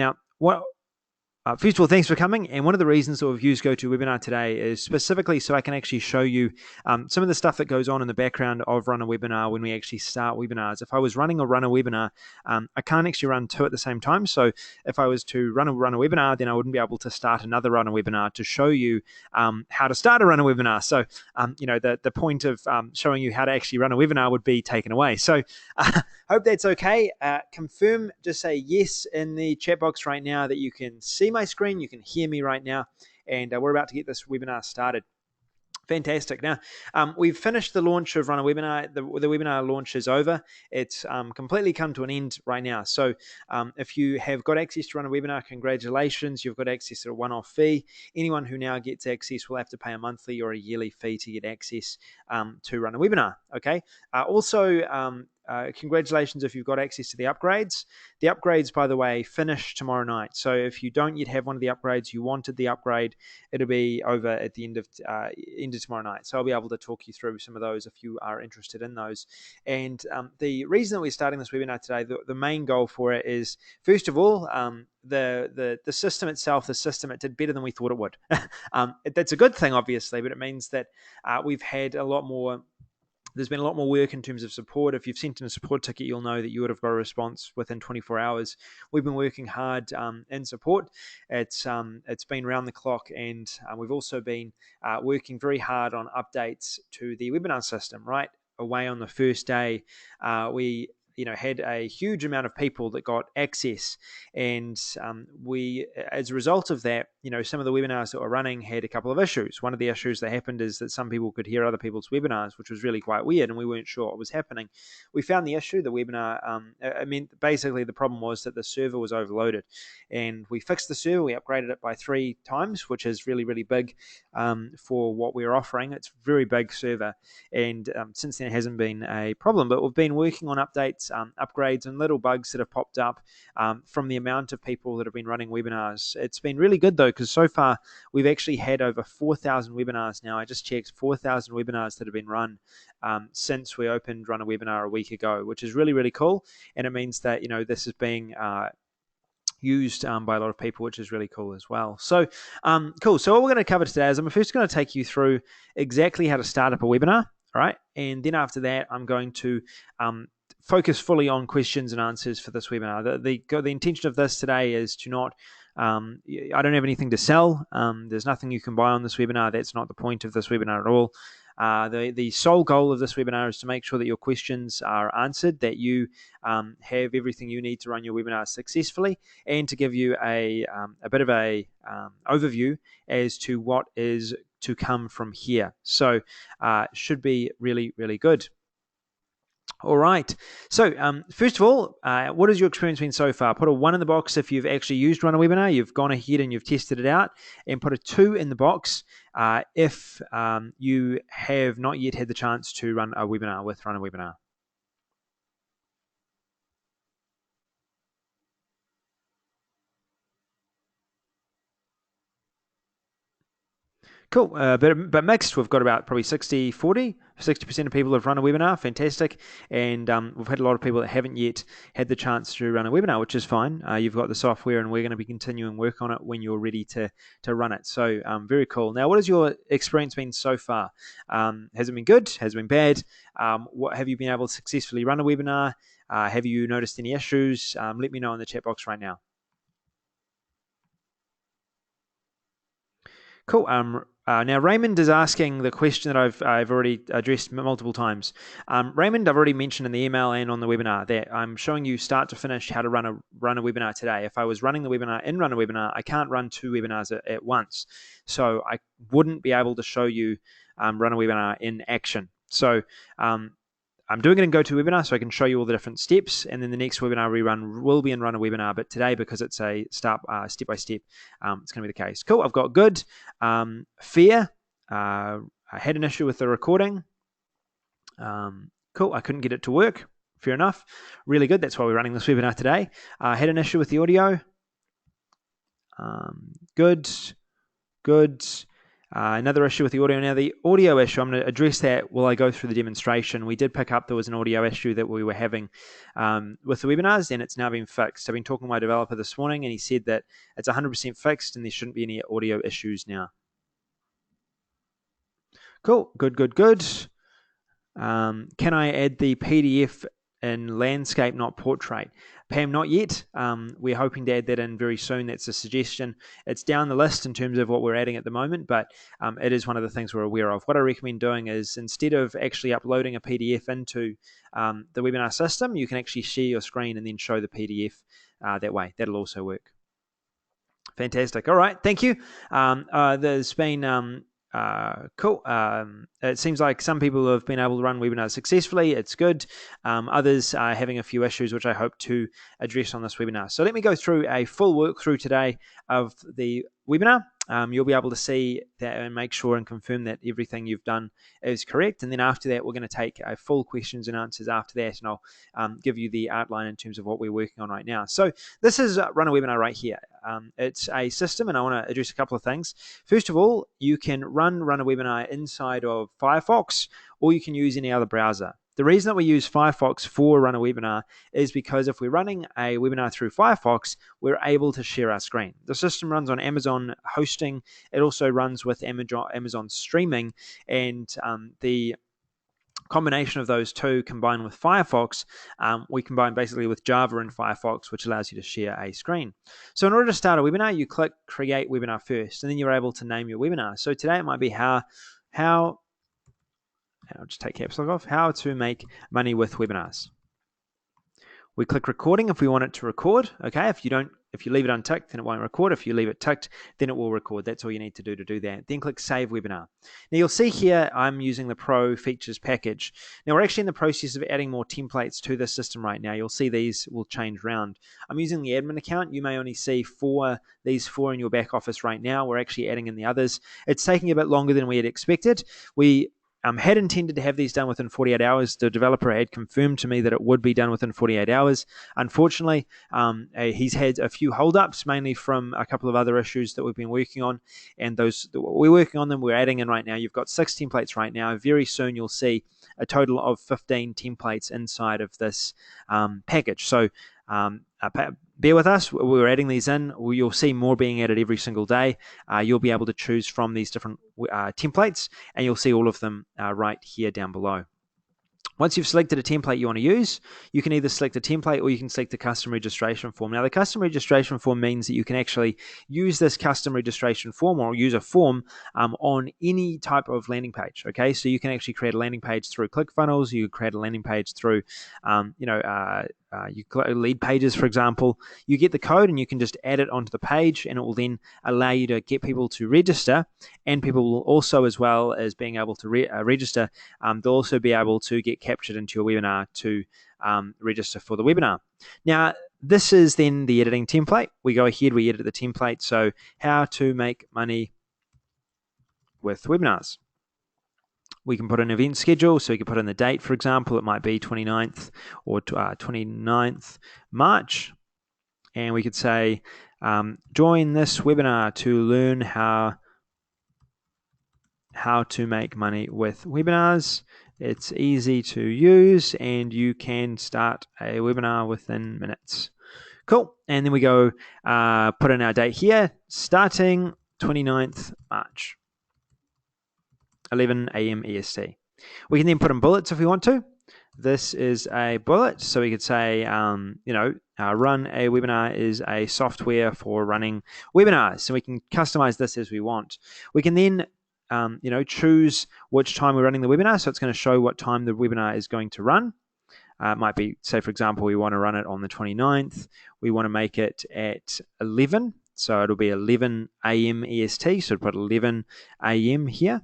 Now, first of all, thanks for coming. And one of the reasons that we've used GoToWebinar today is specifically so I can actually show you some of the stuff that goes on in the background of Run a Webinar when we actually start webinars. If I was running a Run a Webinar, I can't actually run two at the same time. So if I was to run a webinar, then I wouldn't be able to start another Run a Webinar to show you how to start a Run a Webinar. So, the point of showing you how to actually run a webinar would be taken away. So hope that's okay. Confirm, just say yes in the chat box right now that you can see my screen, you can hear me right now, and we're about to get this webinar started. Fantastic. Now, we've finished the launch of Run a Webinar. The webinar launch is over. It's completely come to an end right now. So if you have got access to Run a Webinar, congratulations. You've got access to a one-off fee. Anyone who now gets access will have to pay a monthly or a yearly fee to get access to Run a Webinar. Okay. Also, congratulations if you've got access to the upgrades. The upgrades, by the way, finish tomorrow night. So if you don't yet have one of the upgrades, you wanted the upgrade, it'll be over at the end of tomorrow night. So I'll be able to talk you through some of those if you are interested in those. And the reason that we're starting this webinar today, the main goal for it is, first of all, the system itself, it did better than we thought it would. That's a good thing, obviously, but it means that we've had there's been a lot more work in terms of support. If you've sent in a support ticket, you'll know that you would have got a response within 24 hours. We've been working hard in support. It's been round the clock, and we've also been working very hard on updates to the webinar system. Right away on the first day, we had a huge amount of people that got access, and we, as a result of that, some of the webinars that were running had a couple of issues. One of the issues that happened is that some people could hear other people's webinars, which was really quite weird, and we weren't sure what was happening. We found the issue, the webinar, basically the problem was that the server was overloaded, and we fixed the server. We upgraded it by 3 times, which is really, really big for what we're offering. It's a very big server, and since then it hasn't been a problem, but we've been working on updates, upgrades, and little bugs that have popped up from the amount of people that have been running webinars. It's been really good, though, because so far we've actually had over 4,000 webinars now. I just checked 4,000 webinars that have been run since we opened Run a Webinar a week ago, which is really, really cool. And it means that, this is being used by a lot of people, which is really cool as well. So cool. So what we're going to cover today is I'm first going to take you through exactly how to start up a webinar. All right. And then after that, I'm going to focus fully on questions and answers for this webinar. The intention of this today is to not, I don't have anything to sell. There's nothing you can buy on this webinar. That's not the point of this webinar at all. The sole goal of this webinar is to make sure that your questions are answered, that you have everything you need to run your webinar successfully, and to give you a bit of a overview as to what is to come from here. So should be really, really good. All right. So first of all, what has your experience been so far? Put a 1 in the box if you've actually used Run a Webinar, you've gone ahead and you've tested it out, and put a 2 in the box if you have not yet had the chance to run a webinar with Run a Webinar. Cool, but mixed. We've got about probably 60% of people have run a webinar. Fantastic. And we've had a lot of people that haven't yet had the chance to run a webinar, which is fine. You've got the software, and we're going to be continuing work on it when you're ready to run it. So very cool. Now, what has your experience been so far? Has it been good? Has it been bad? What have you been able to successfully run a webinar? Have you noticed any issues? Let me know in the chat box right now. Cool. Now, Raymond is asking the question that I've already addressed multiple times. Raymond, I've already mentioned in the email and on the webinar that I'm showing you start to finish how to run a webinar today. If I was running the webinar in Run a Webinar, I can't run 2 webinars at once. So I wouldn't be able to show you Run a Webinar in action. So I'm doing it in GoToWebinar so I can show you all the different steps, and then the next webinar we run will be in Run a Webinar, but today, because it's a step-by-step, it's going to be the case. Cool, I've got good. Fear, I had an issue with the recording. Cool, I couldn't get it to work. Fair enough. Really good, that's why we're running this webinar today. I had an issue with the audio. Good. Another issue with the audio. Now, the audio issue, I'm going to address that while I go through the demonstration. We did pick up there was an audio issue that we were having with the webinars, and it's now been fixed. I've been talking to my developer this morning, and he said that it's 100% fixed, and there shouldn't be any audio issues now. Cool. Good. Can I add the PDF in landscape, not portrait? Pam, not yet. We're hoping to add that in very soon. That's a suggestion. It's down the list in terms of what we're adding at the moment, but it is one of the things we're aware of. What I recommend doing is, instead of actually uploading a PDF into the webinar system, you can actually share your screen and then show the PDF that way. That'll also work. Fantastic. All right. Thank you. There's been... cool. It seems like some people have been able to run webinars successfully. It's good. Others are having a few issues, which I hope to address on this webinar. So let me go through a full walkthrough today of the webinar. You'll be able to see that and make sure and confirm that everything you've done is correct. And then after that, we're going to take a full questions and answers after that, and I'll give you the outline in terms of what we're working on right now. So this is Run a Webinar right here. It's a system, and I want to address a couple of things. First of all, you can run a webinar inside of Firefox, or you can use any other browser. The reason that we use Firefox for Run a Webinar is because if we're running a webinar through Firefox, we're able to share our screen. The system runs on Amazon hosting. It also runs with Amazon streaming, and the combination of those two combined with Firefox, we combine basically with Java and Firefox, which allows you to share a screen. So in order to start a webinar, you click Create Webinar first, and then you're able to name your webinar. So today it might be I'll just take caps lock off, how to make money with webinars. We click recording if we want it to record. Okay, if you leave it unticked, then it won't record. If you leave it ticked, then it will record. That's all you need to do that. Then click Save Webinar. Now you'll see here I'm using the Pro Features package. Now we're actually in the process of adding more templates to this system right now. You'll see these will change around. I'm using the admin account. You may only see these four in your back office right now. We're actually adding in the others. It's taking a bit longer than we had expected. We had intended to have these done within 48 hours. The developer had confirmed to me that it would be done within 48 hours. Unfortunately, he's had a few holdups, mainly from a couple of other issues that we've been working on. And we're working on them. We're adding in right now. You've got 6 templates right now. Very soon you'll see a total of 15 templates inside of this package. So bear with us. We're adding these in. You'll see more being added every single day. You'll be able to choose from these different templates, and you'll see all of them right here down below. Once you've selected a template you want to use, you can either select a template or you can select the custom registration form. Now, the custom registration form means that you can actually use this custom registration form or use a form on any type of landing page. Okay, so you can actually create a landing page through ClickFunnels. You create a landing page through, lead pages, for example. You get the code and you can just add it onto the page, and it will then allow you to get people to register, and people will also, as well as being able to register, they'll also be able to get captured into your webinar to register for the webinar. Now, this is then the editing template. We go ahead, we edit the template. So how to make money with webinars. We can put an event schedule, so we can put in the date, for example. It might be 29th or 29th March. And we could say, join this webinar to learn how to make money with webinars. It's easy to use, and you can start a webinar within minutes. Cool. And then we go put in our date here, starting 29th March. 11 a.m. EST. We can then put in bullets if we want to. This is a bullet, so we could say, Run a Webinar is a software for running webinars. So we can customize this as we want. We can then, choose which time we're running the webinar. So it's going to show what time the webinar is going to run. It might be, say, for example, we want to run it on the 29th. We want to make it at 11. So it'll be 11 a.m. EST. So put 11 a.m. here.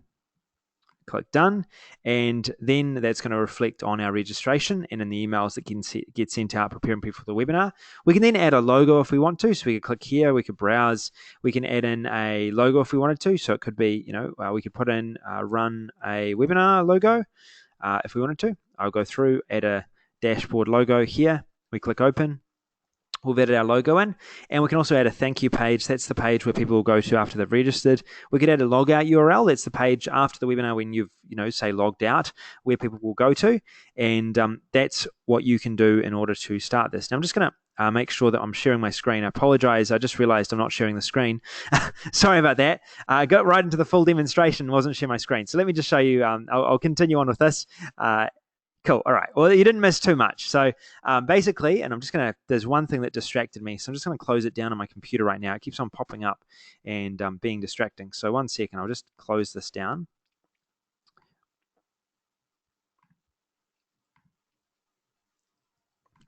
Click done, and then that's going to reflect on our registration and in the emails that can get sent out preparing people for the webinar. We can then add a logo if we want to, so we could click here, we could browse, we can add in a logo if we wanted to, so it could be, we could put in Run a Webinar logo if we wanted to. I'll go through, add a dashboard logo here, we click open. We've added our logo in, and we can also add a thank you page. That's the page where people will go to after they've registered. We could add a logout URL. That's the page after the webinar when you've, say logged out, where people will go to. And that's what you can do in order to start this. Now I'm just going to make sure that I'm sharing my screen. I apologize. I just realized I'm not sharing the screen. Sorry about that. I got right into the full demonstration, wasn't sharing my screen. So let me just show you. I'll continue on with this. Cool. All right. Well, you didn't miss too much. So basically, and I'm just going to, there's one thing that distracted me. So I'm just going to close it down on my computer right now. It keeps on popping up and being distracting. So 1 second, I'll just close this down.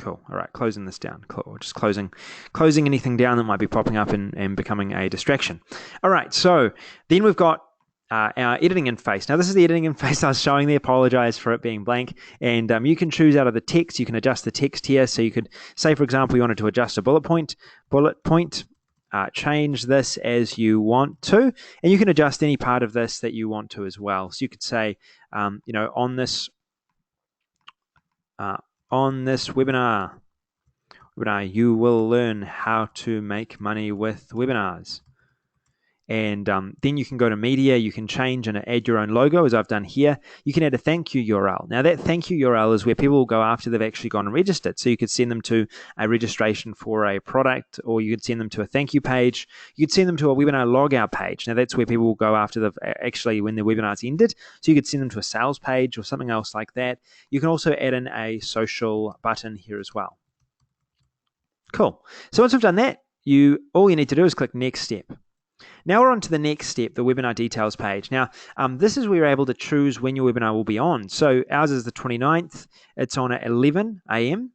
Cool. All right. Closing this down. Cool. Just closing anything down that might be popping up and becoming a distraction. All right. So then we've got our editing interface. Now, this is the editing interface I was showing there. Apologize for it being blank. And you can choose out of the text. You can adjust the text here. So you could say, for example, you wanted to adjust a bullet point, change this as you want to. And you can adjust any part of this that you want to as well. So you could say, on this webinar, you will learn how to make money with webinars. And then you can go to media, you can change and add your own logo, as I've done here. You can add a thank you URL. Now that thank you URL is where people will go after they've actually gone and registered. So you could send them to a registration for a product, or you could send them to a thank you page. You could send them to a webinar logout page. Now that's where people will go after they've actually, when the webinar's ended. So you could send them to a sales page or something else like that. You can also add in a social button here as well. Cool. So once we've done that, all you need to do is click next step. Now we're on to the next step, the webinar details page. Now, this is where you're able to choose when your webinar will be on. So ours is the 29th. It's on at 11 a.m.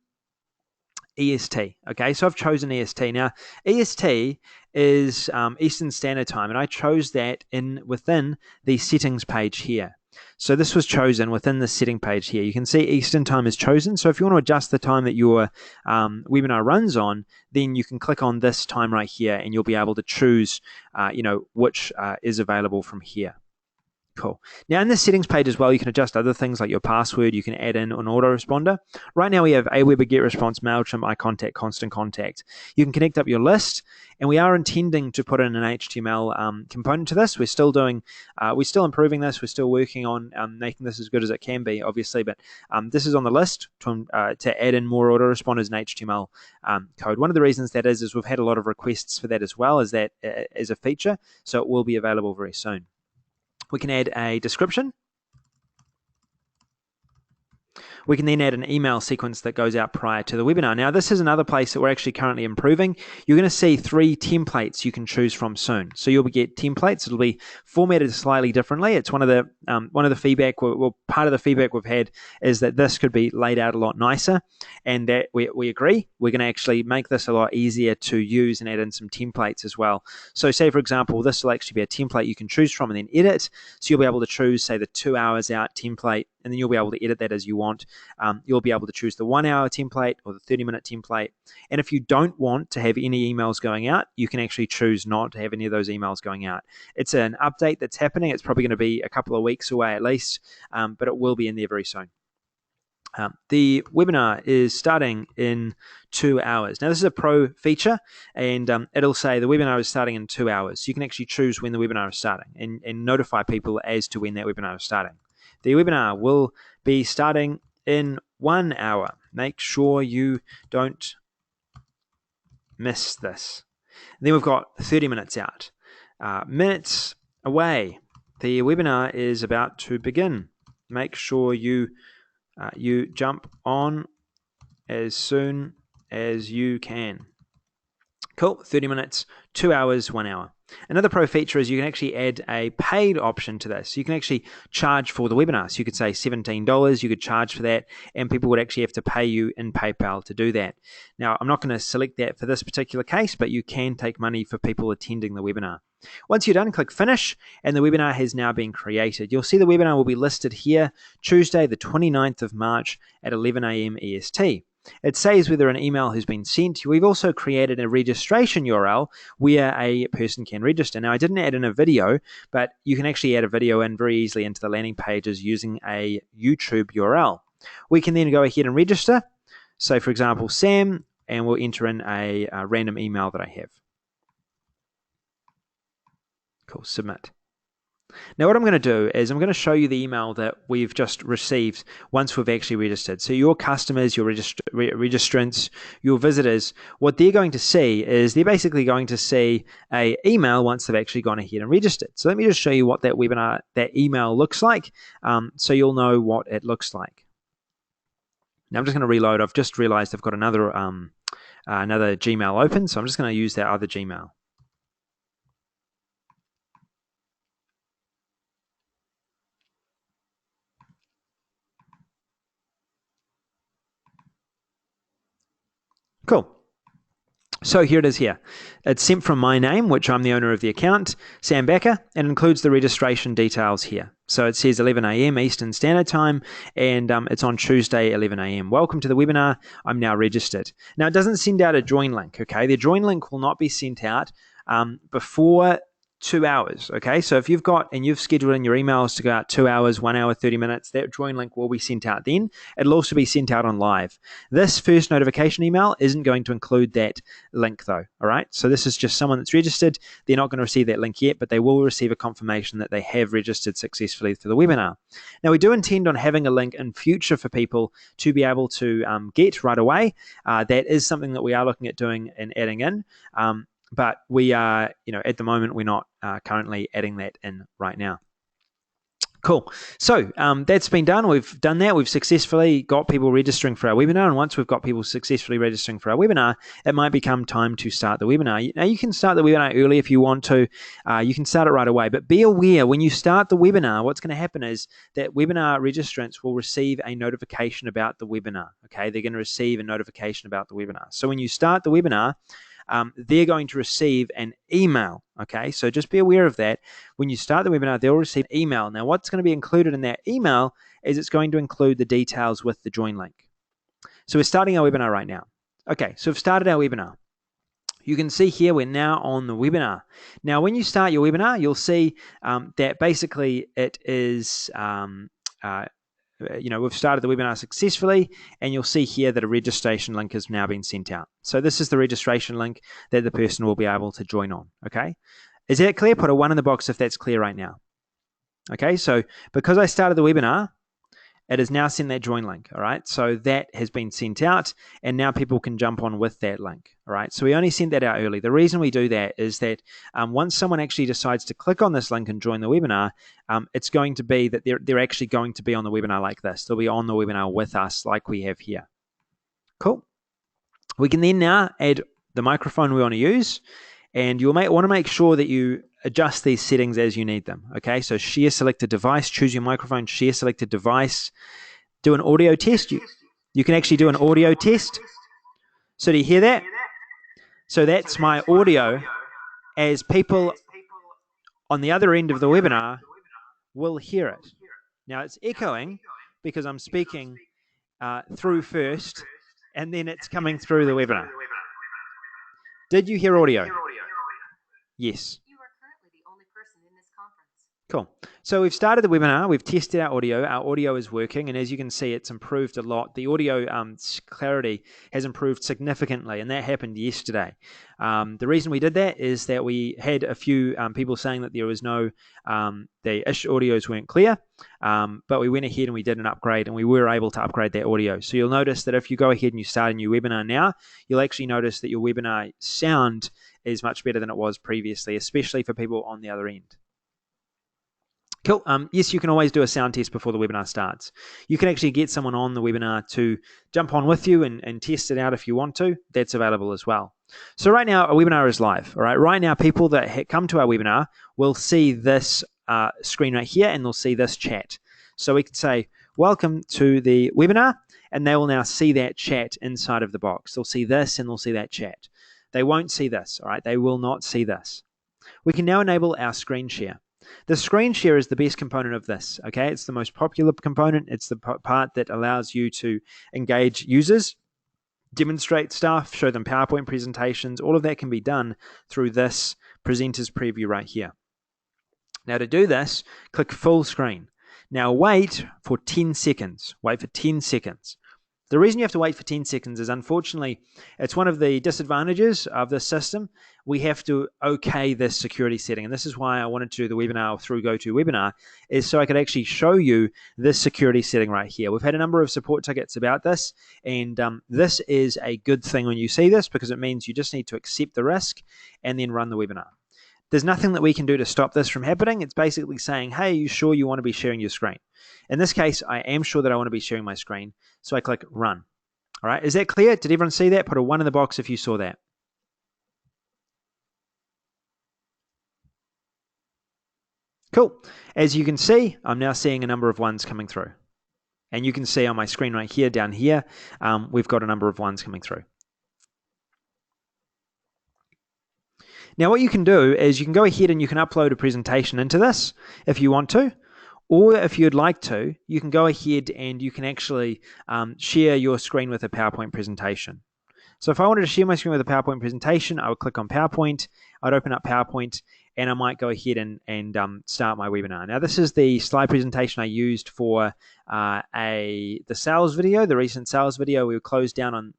EST. Okay, so I've chosen EST. Now, EST is Eastern Standard Time, and I chose that within the settings page here. So this was chosen within the setting page here. You can see Eastern Time is chosen. So if you want to adjust the time that your webinar runs on, then you can click on this time right here, and you'll be able to choose, which is available from here. Cool. Now in the settings page as well, you can adjust other things like your password. You can add in an autoresponder. Right now we have Aweber, GetResponse, MailChimp, iContact, Constant Contact. You can connect up your list, and we are intending to put in an HTML component to this. We're still improving this. We're still working on making this as good as it can be, obviously, but this is on the list to add in more autoresponders and HTML code. One of the reasons that is we've had a lot of requests for that as well as that as a feature, so it will be available very soon. We can add a description. We can then add an email sequence that goes out prior to the webinar. Now, this is another place that we're actually currently improving. You're going to see 3 templates you can choose from soon. So you'll get templates. It'll be formatted slightly differently. It's one of the feedback. Well, part of the feedback we've had is that this could be laid out a lot nicer, and that we agree. We're going to actually make this a lot easier to use and add in some templates as well. So, say for example, this will actually be a template you can choose from and then edit. So you'll be able to choose, say, the 2 hours out template, and then you'll be able to edit that as you want. You'll be able to choose the 1 hour template or the 30-minute template. And if you don't want to have any emails going out, you can actually choose not to have any of those emails going out. It's an update that's happening. It's probably going to be a couple of weeks away at least, but it will be in there very soon. The webinar is starting in 2 hours. Now, this is a pro feature, and it'll say the webinar is starting in 2 hours. So you can actually choose when the webinar is starting and notify people as to when that webinar is starting. The webinar will be starting in 1 hour. Make sure you don't miss this. And then we've got 30 minutes out. Minutes away. The webinar is about to begin. Make sure you jump on as soon as you can. Cool. 30 minutes, 2 hours, 1 hour. Another pro feature is you can actually add a paid option to this. You can actually charge for the webinar. So you could say $17, you could charge for that, and people would actually have to pay you in PayPal to do that. Now, I'm not going to select that for this particular case, but you can take money for people attending the webinar. Once you're done, click Finish, and the webinar has now been created. You'll see the webinar will be listed here, Tuesday, the 29th of March at 11 a.m. EST. It says whether an email has been sent. We've also created a registration URL where a person can register. Now, I didn't add in a video, but you can actually add a video in very easily into the landing pages using a YouTube URL. We can then go ahead and register. So, for example, Sam, and we'll enter in a random email that I have. Cool, submit. Now what I'm going to do is I'm going to show you the email that we've just received once we've actually registered. So your customers, your registrants, your visitors, what they're going to see is they're basically going to see an email once they've actually gone ahead and registered. So let me just show you what that webinar, that email looks like, so you'll know what it looks like. Now I'm just going to reload. I've just realized I've got another Gmail open, so I'm just going to use that other Gmail. Cool. So here it is here. It's sent from my name, which I'm the owner of the account, Sam Becker, and includes the registration details here. So it says 11 a.m. Eastern Standard Time, and it's on Tuesday, 11 a.m. Welcome to the webinar. I'm now registered. Now, it doesn't send out a join link, okay? The join link will not be sent out before 2 hours, okay? So if you've got, and you've scheduled in your emails to go out 2 hours, 1 hour, 30 minutes, that join link will be sent out then. It'll also be sent out on live. This first notification email isn't going to include that link though, all right? So this is just someone that's registered. They're not going to receive that link yet, but they will receive a confirmation that they have registered successfully for the webinar. Now, we do intend on having a link in future for people to be able to get right away. That is something that we are looking at doing and adding in. But we are, at the moment, we're not currently adding that in right now. Cool. So that's been done. We've done that. We've successfully got people registering for our webinar. And once we've got people successfully registering for our webinar, it might become time to start the webinar. Now, you can start the webinar early if you want to. You can start it right away. But be aware, when you start the webinar, what's going to happen is that webinar registrants will receive a notification about the webinar. Okay, they're going to receive a notification about the webinar. So when you start the webinar, they're going to receive an email, okay? So just be aware of that. When you start the webinar, they'll receive an email. Now, what's going to be included in that email is it's going to include the details with the join link. So we're starting our webinar right now. Okay, so we've started our webinar. You can see here we're now on the webinar. Now, when you start your webinar, you'll see that basically it is... we've started the webinar successfully, and you'll see here that a registration link has now been sent out. So this is the registration link that the person will be able to join on, okay? Is that clear? Put a 1 in the box if that's clear right now. Okay, so because I started the webinar, it has now sent that join link, all right? So that has been sent out, and now people can jump on with that link, all right? So we only sent that out early. The reason we do that is that once someone actually decides to click on this link and join the webinar, it's going to be that they're actually going to be on the webinar like this. They'll be on the webinar with us like we have here. Cool. We can then now add the microphone we want to use, and you'll want to make sure that you adjust these settings as you need them. Okay, so share selected device, choose your microphone, share selected device, do an audio test. You can actually do an audio test. So do you hear that? So that's my audio as people on the other end of the webinar will hear it. Now it's echoing because I'm speaking through first, and then it's coming through the webinar. Did you hear audio? Yes. You are currently the only person in this conference. Cool. So we've started the webinar. We've tested our audio. Our audio is working, and as you can see, it's improved a lot. The audio clarity has improved significantly, and that happened yesterday. The reason we did that is that we had a few people saying that there was no, the audios weren't clear, but we went ahead and we did an upgrade, and we were able to upgrade that audio. So you'll notice that if you go ahead and you start a new webinar now, you'll actually notice that your webinar sound is much better than it was previously, especially for people on the other end. Cool. Yes, you can always do a sound test before the webinar starts. You can actually get someone on the webinar to jump on with you and test it out if you want to. That's available as well. So right now, a webinar is live. All right. Right now, people that come to our webinar will see this screen right here, and they'll see this chat. So we can say, welcome to the webinar, and they will now see that chat inside of the box. They'll see this, and they'll see that chat. They won't see this. All right. They will not see this. We can now enable our screen share. The screen share is the best component of this, okay? It's the most popular component. It's the part that allows you to engage users, demonstrate stuff, show them PowerPoint presentations. All of that can be done through this presenter's preview right here. Now to do this, click full screen. Now wait for 10 seconds. Wait for 10 seconds. The reason you have to wait for 10 seconds is, unfortunately, it's one of the disadvantages of this system. We have to okay this security setting. And this is why I wanted to do the webinar through GoToWebinar, is so I could actually show you this security setting right here. We've had a number of support tickets about this, and this is a good thing when you see this, because it means you just need to accept the risk and then run the webinar. There's nothing that we can do to stop this from happening. It's basically saying, hey, are you sure you want to be sharing your screen? In this case, I am sure that I want to be sharing my screen. So I click run. All right, is that clear? Did everyone see that? Put a 1 in the box if you saw that. Cool. As you can see, I'm now seeing a number of 1s coming through. And you can see on my screen right here, down here, we've got a number of 1s coming through. Now what you can do is you can go ahead and you can upload a presentation into this if you want to, or if you'd like to, you can go ahead and you can actually share your screen with a PowerPoint presentation. So if I wanted to share my screen with a PowerPoint presentation, I would click on PowerPoint, I'd open up PowerPoint, and I might go ahead and start my webinar. Now this is the slide presentation I used for the sales video, the recent sales video. We were closed down on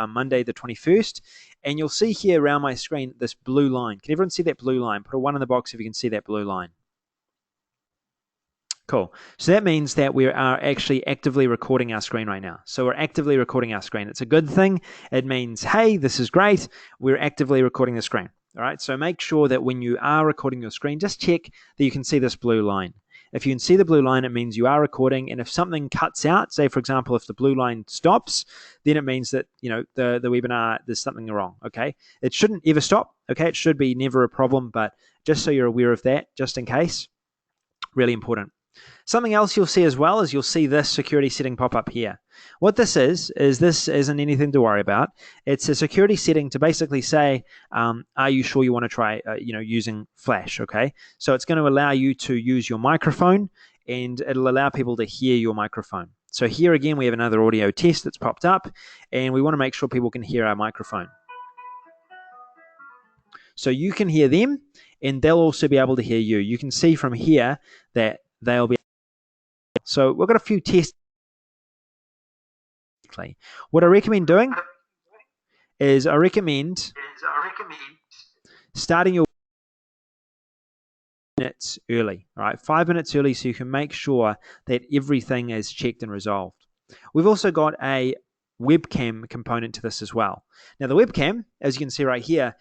Monday the 21st, and you'll see here around my screen this blue line. Can everyone see that blue line? Put a 1 in the box if you can see that blue line. Cool. So that means that we are actually actively recording our screen right now. So we're actively recording our screen. It's a good thing. It means, hey, this is great. We're actively recording the screen. All right. So make sure that when you are recording your screen, just check that you can see this blue line. If you can see the blue line, it means you are recording. And if something cuts out, say, for example, if the blue line stops, then it means that, you know, the webinar, there's something wrong. Okay. It shouldn't ever stop. Okay. It should be never a problem. But just so you're aware of that, just in case, really important. Something else you'll see as well is you'll see this security setting pop up here. What this is this isn't anything to worry about. It's a security setting to basically say, are you sure you want to try, using Flash? Okay, so it's going to allow you to use your microphone, and it'll allow people to hear your microphone. So here again, we have another audio test that's popped up, and we want to make sure people can hear our microphone. So you can hear them, and they'll also be able to hear you. You can see from here that they'll be. So we've got a few tests. What I recommend doing is I recommend starting your minutes early, all right? 5 minutes early, so you can make sure that everything is checked and resolved. We've also got a webcam component to this as well. Now the webcam, as you can see right here,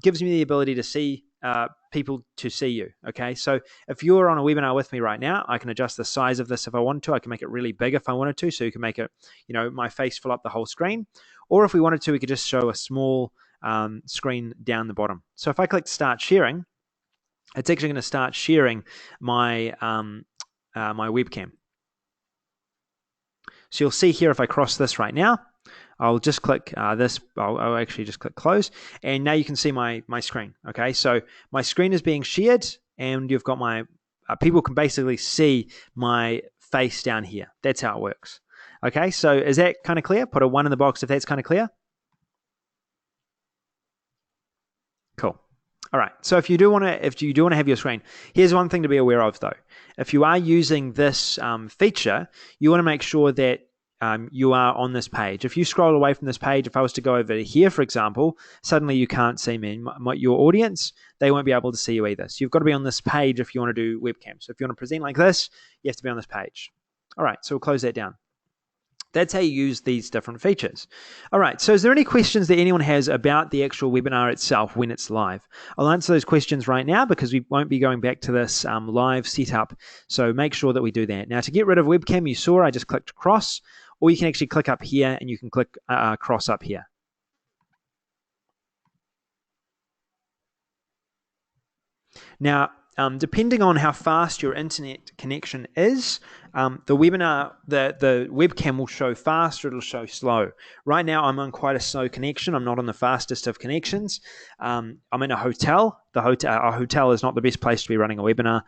gives me the ability to see people to see you. Okay, so if you're on a webinar with me right now, I can adjust the size of this if I want to. I can make it really big if I wanted to, so you can make it, my face fill up the whole screen. Or if we wanted to, we could just show a small screen down the bottom. So if I click start sharing, it's actually going to start sharing my my webcam. So you'll see here if I cross this right now, I'll just click this. I'll actually just click close, and now you can see my screen. Okay, so my screen is being shared, and you've got my people can basically see my face down here. That's how it works. Okay, so is that kind of clear? Put a 1 in the box if that's kind of clear. Cool. All right. So if you do want to have your screen, here's one thing to be aware of though. If you are using this feature, you want to make sure that you are on this page. If you scroll away from this page, if I was to go over here, for example, suddenly you can't see me. Your audience, they won't be able to see you either. So you've got to be on this page if you want to do webcam. So if you want to present like this, you have to be on this page. All right. So we'll close that down. That's how you use these different features. All right, so is there any questions that anyone has about the actual webinar itself when it's live? I'll answer those questions right now because we won't be going back to this live setup, so make sure that we do that. Now, to get rid of webcam, you saw I just clicked cross, or you can actually click up here and you can click cross up here. Now, depending on how fast your internet connection is, the webcam will show fast or it'll show slow. Right now, I'm on quite a slow connection. I'm not on the fastest of connections. I'm in a hotel. A hotel is not the best place to be running a webinar.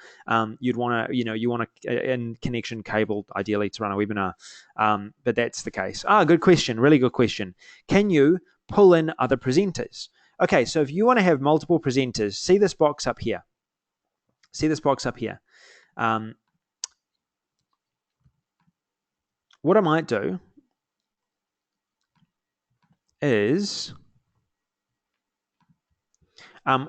You'd want to, you want a connection cabled ideally to run a webinar. But that's the case. Good question. Really good question. Can you pull in other presenters? Okay, so if you want to have multiple presenters, see this box up here. See this box up here. What I might do is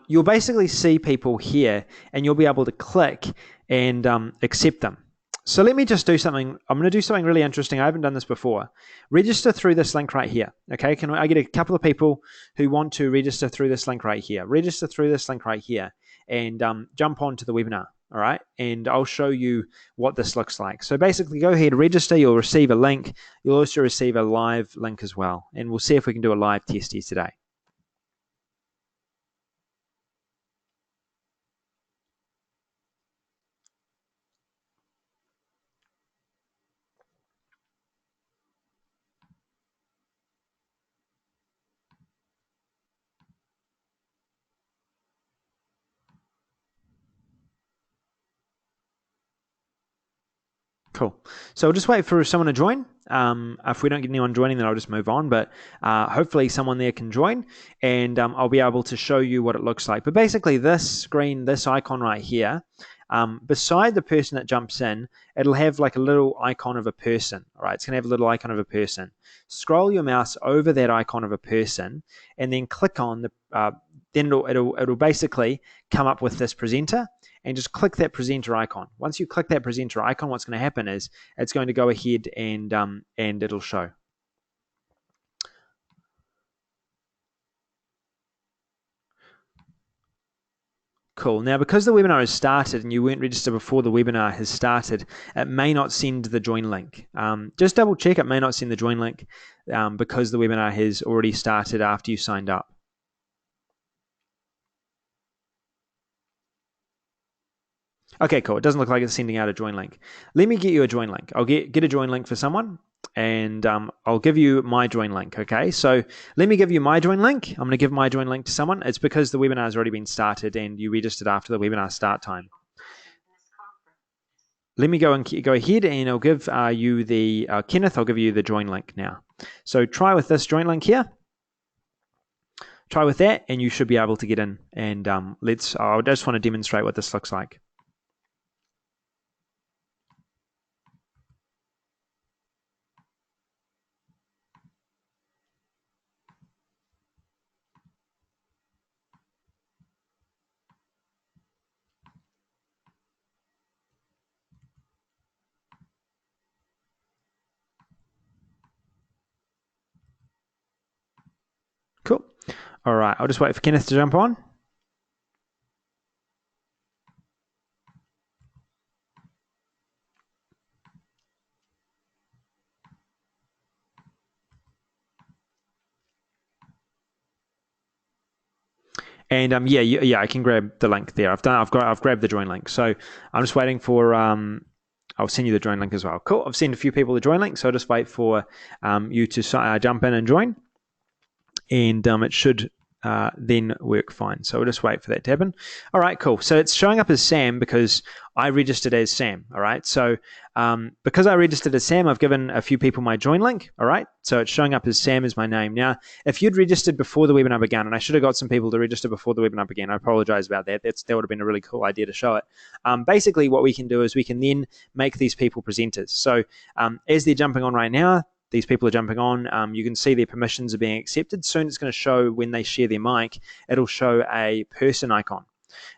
you'll basically see people here, and you'll be able to click and accept them. So let me just do something. I'm going to do something really interesting. I haven't done this before. Register through this link right here. Okay, can I get a couple of people who want to register through this link right here? Register through this link right here and jump onto the webinar. All right, and I'll show you what this looks like. So basically, go ahead, register. You'll receive a link. You'll also receive a live link as well. And we'll see if we can do a live test here today. Cool. So we'll just wait for someone to join. If we don't get anyone joining, then I'll just move on. But hopefully someone there can join, and I'll be able to show you what it looks like. But basically this screen, this icon right here, beside the person that jumps in, it'll have like a little icon of a person. All right, it's going to have a little icon of a person. Scroll your mouse over that icon of a person, and then click on the. Then it'll basically come up with this presenter, and just click that presenter icon. Once you click that presenter icon, what's going to happen is it's going to go ahead and it'll show. Cool. Now, because the webinar has started and you weren't registered before the webinar has started, it may not send the join link. Just double check, it may not send the join link because the webinar has already started after you signed up. Okay, cool. It doesn't look like it's sending out a join link. Let me get you a join link. I'll get a join link for someone, and I'll give you my join link, okay? So let me give you my join link. I'm going to give my join link to someone. It's because the webinar has already been started and you registered after the webinar start time. Let me go ahead and I'll give you the, Kenneth, I'll give you the join link now. So try with this join link here. Try with that, and you should be able to get in. And I just want to demonstrate what this looks like. Cool. All right, I'll just wait for Kenneth to jump on. And yeah, I can grab the link there. I've grabbed the join link. So I'm just waiting for. I'll send you the join link as well. Cool. I've sent a few people the join link, so I'll just wait for you to jump in and join, and it should then work fine. So we'll just wait for that to happen. All right, cool. So it's showing up as Sam because I registered as Sam. All right. So because I registered as Sam, I've given a few people my join link. All right. So it's showing up as Sam as my name. Now, if you'd registered before the webinar began, and I should have got some people to register before the webinar began, I apologize about that. That would have been a really cool idea to show it. Basically, what we can do is we can then make these people presenters. So as they're jumping on right now, these people are jumping on. You can see their permissions are being accepted. Soon it's going to show when they share their mic, it'll show a person icon.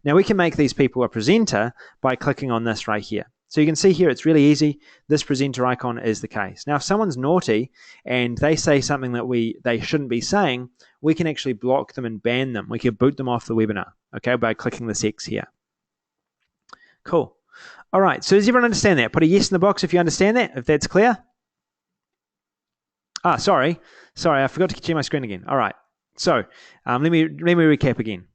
Now we can make these people a presenter by clicking on this right here. So you can see here, it's really easy. This presenter icon is the case. Now, if someone's naughty and they say something that they shouldn't be saying, we can actually block them and ban them. We can boot them off the webinar, okay, by clicking this X here. Cool. All right, so does everyone understand that? Put a yes in the box if you understand that, if that's clear. Sorry, I forgot to share my screen again. All right, so let me recap again.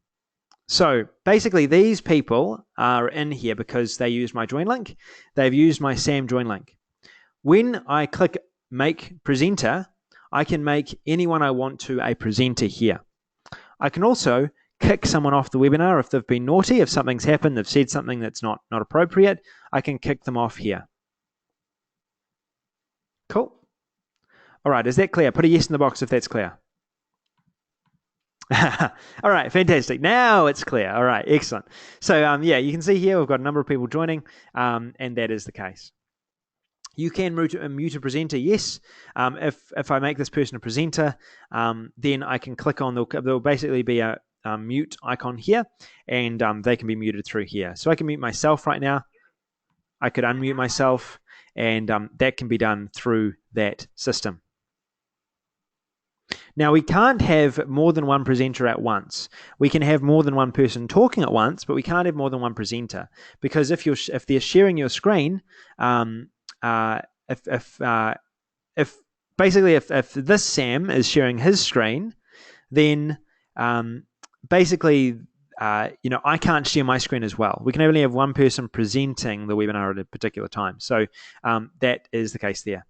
So basically, these people are in here because they used my join link. They've used my Sam join link. When I click Make Presenter, I can make anyone I want to a presenter here. I can also kick someone off the webinar if they've been naughty. If something's happened, they've said something that's not appropriate, I can kick them off here. Cool. All right, is that clear? Put a yes in the box if that's clear. All right, fantastic. Now it's clear. All right, excellent. So yeah, you can see here we've got a number of people joining, and that is the case. You can mute a presenter, yes. If I make this person a presenter, then I can click on, there'll basically be a mute icon here, and they can be muted through here. So I can mute myself right now. I could unmute myself, and that can be done through that system. Now, we can't have more than one presenter at once. We can have more than one person talking at once, but we can't have more than one presenter, because if they're sharing your screen, if this Sam is sharing his screen, then basically I can't share my screen as well. We can only have one person presenting the webinar at a particular time. So that is the case there.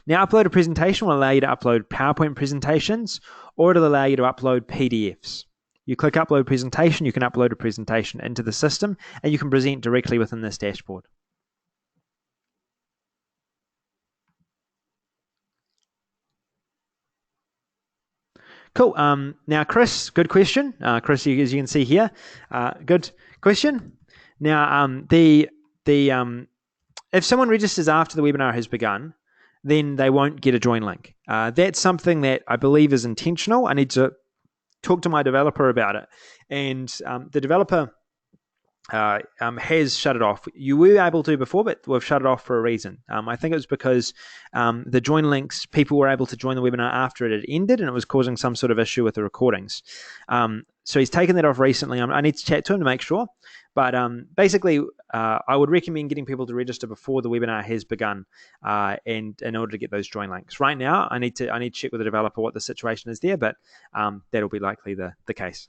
Now, upload a presentation will allow you to upload PowerPoint presentations, or it'll allow you to upload PDFs. You click upload presentation, you can upload a presentation into the system, and you can present directly within this dashboard. Cool. Now, Chris, good question. Chris, as you can see here, good question. Now, if someone registers after the webinar has begun, then they won't get a join link. That's something that I believe is intentional. I need to talk to my developer about it. And the developer has shut it off. You were able to before, but we've shut it off for a reason. I think it was because the join links, people were able to join the webinar after it had ended, and it was causing some sort of issue with the recordings. So he's taken that off recently. I need to chat to him to make sure. But basically, I would recommend getting people to register before the webinar has begun, and in order to get those join links. Right now, I need to check with the developer what the situation is there, but that'll be likely the case.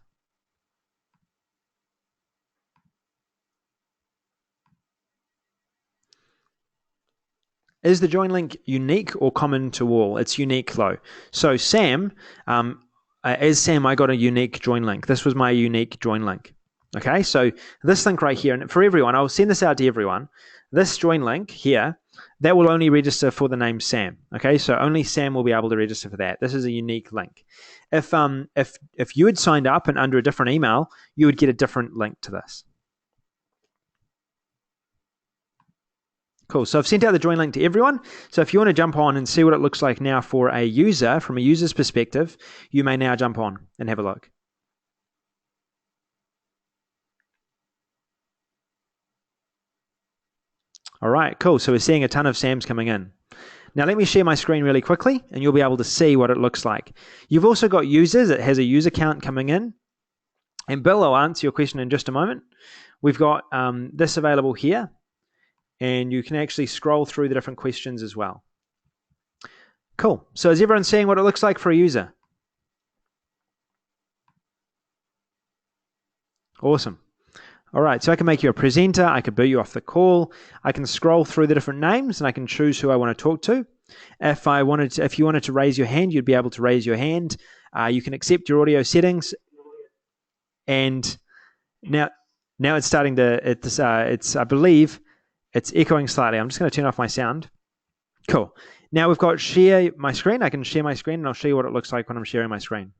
Is the join link unique or common to all? It's unique though. So Sam, as Sam, I got a unique join link. This was my unique join link. Okay, so this link right here, and for everyone, I'll send this out to everyone. This join link here, that will only register for the name Sam. Okay, so only Sam will be able to register for that. This is a unique link. If you had signed up and under a different email, you would get a different link to this. Cool. So I've sent out the join link to everyone. So if you want to jump on and see what it looks like now for a user, from a user's perspective, you may now jump on and have a look. All right, cool. So we're seeing a ton of Sams coming in. Now let me share my screen really quickly, and you'll be able to see what it looks like. You've also got users. It has a user count coming in. And Bill, I'll answer your question in just a moment. We've got this available here. And you can actually scroll through the different questions as well. Cool. So is everyone seeing what it looks like for a user? Awesome. All right, so I can make you a presenter. I could boot you off the call. I can scroll through the different names, and I can choose who I want to talk to. If you wanted to raise your hand, you'd be able to raise your hand. You can accept your audio settings, and now it's starting to. I believe. It's echoing slightly. I'm just going to turn off my sound. Cool. Now we've got share my screen. I can share my screen, and I'll show you what it looks like when I'm sharing my screen.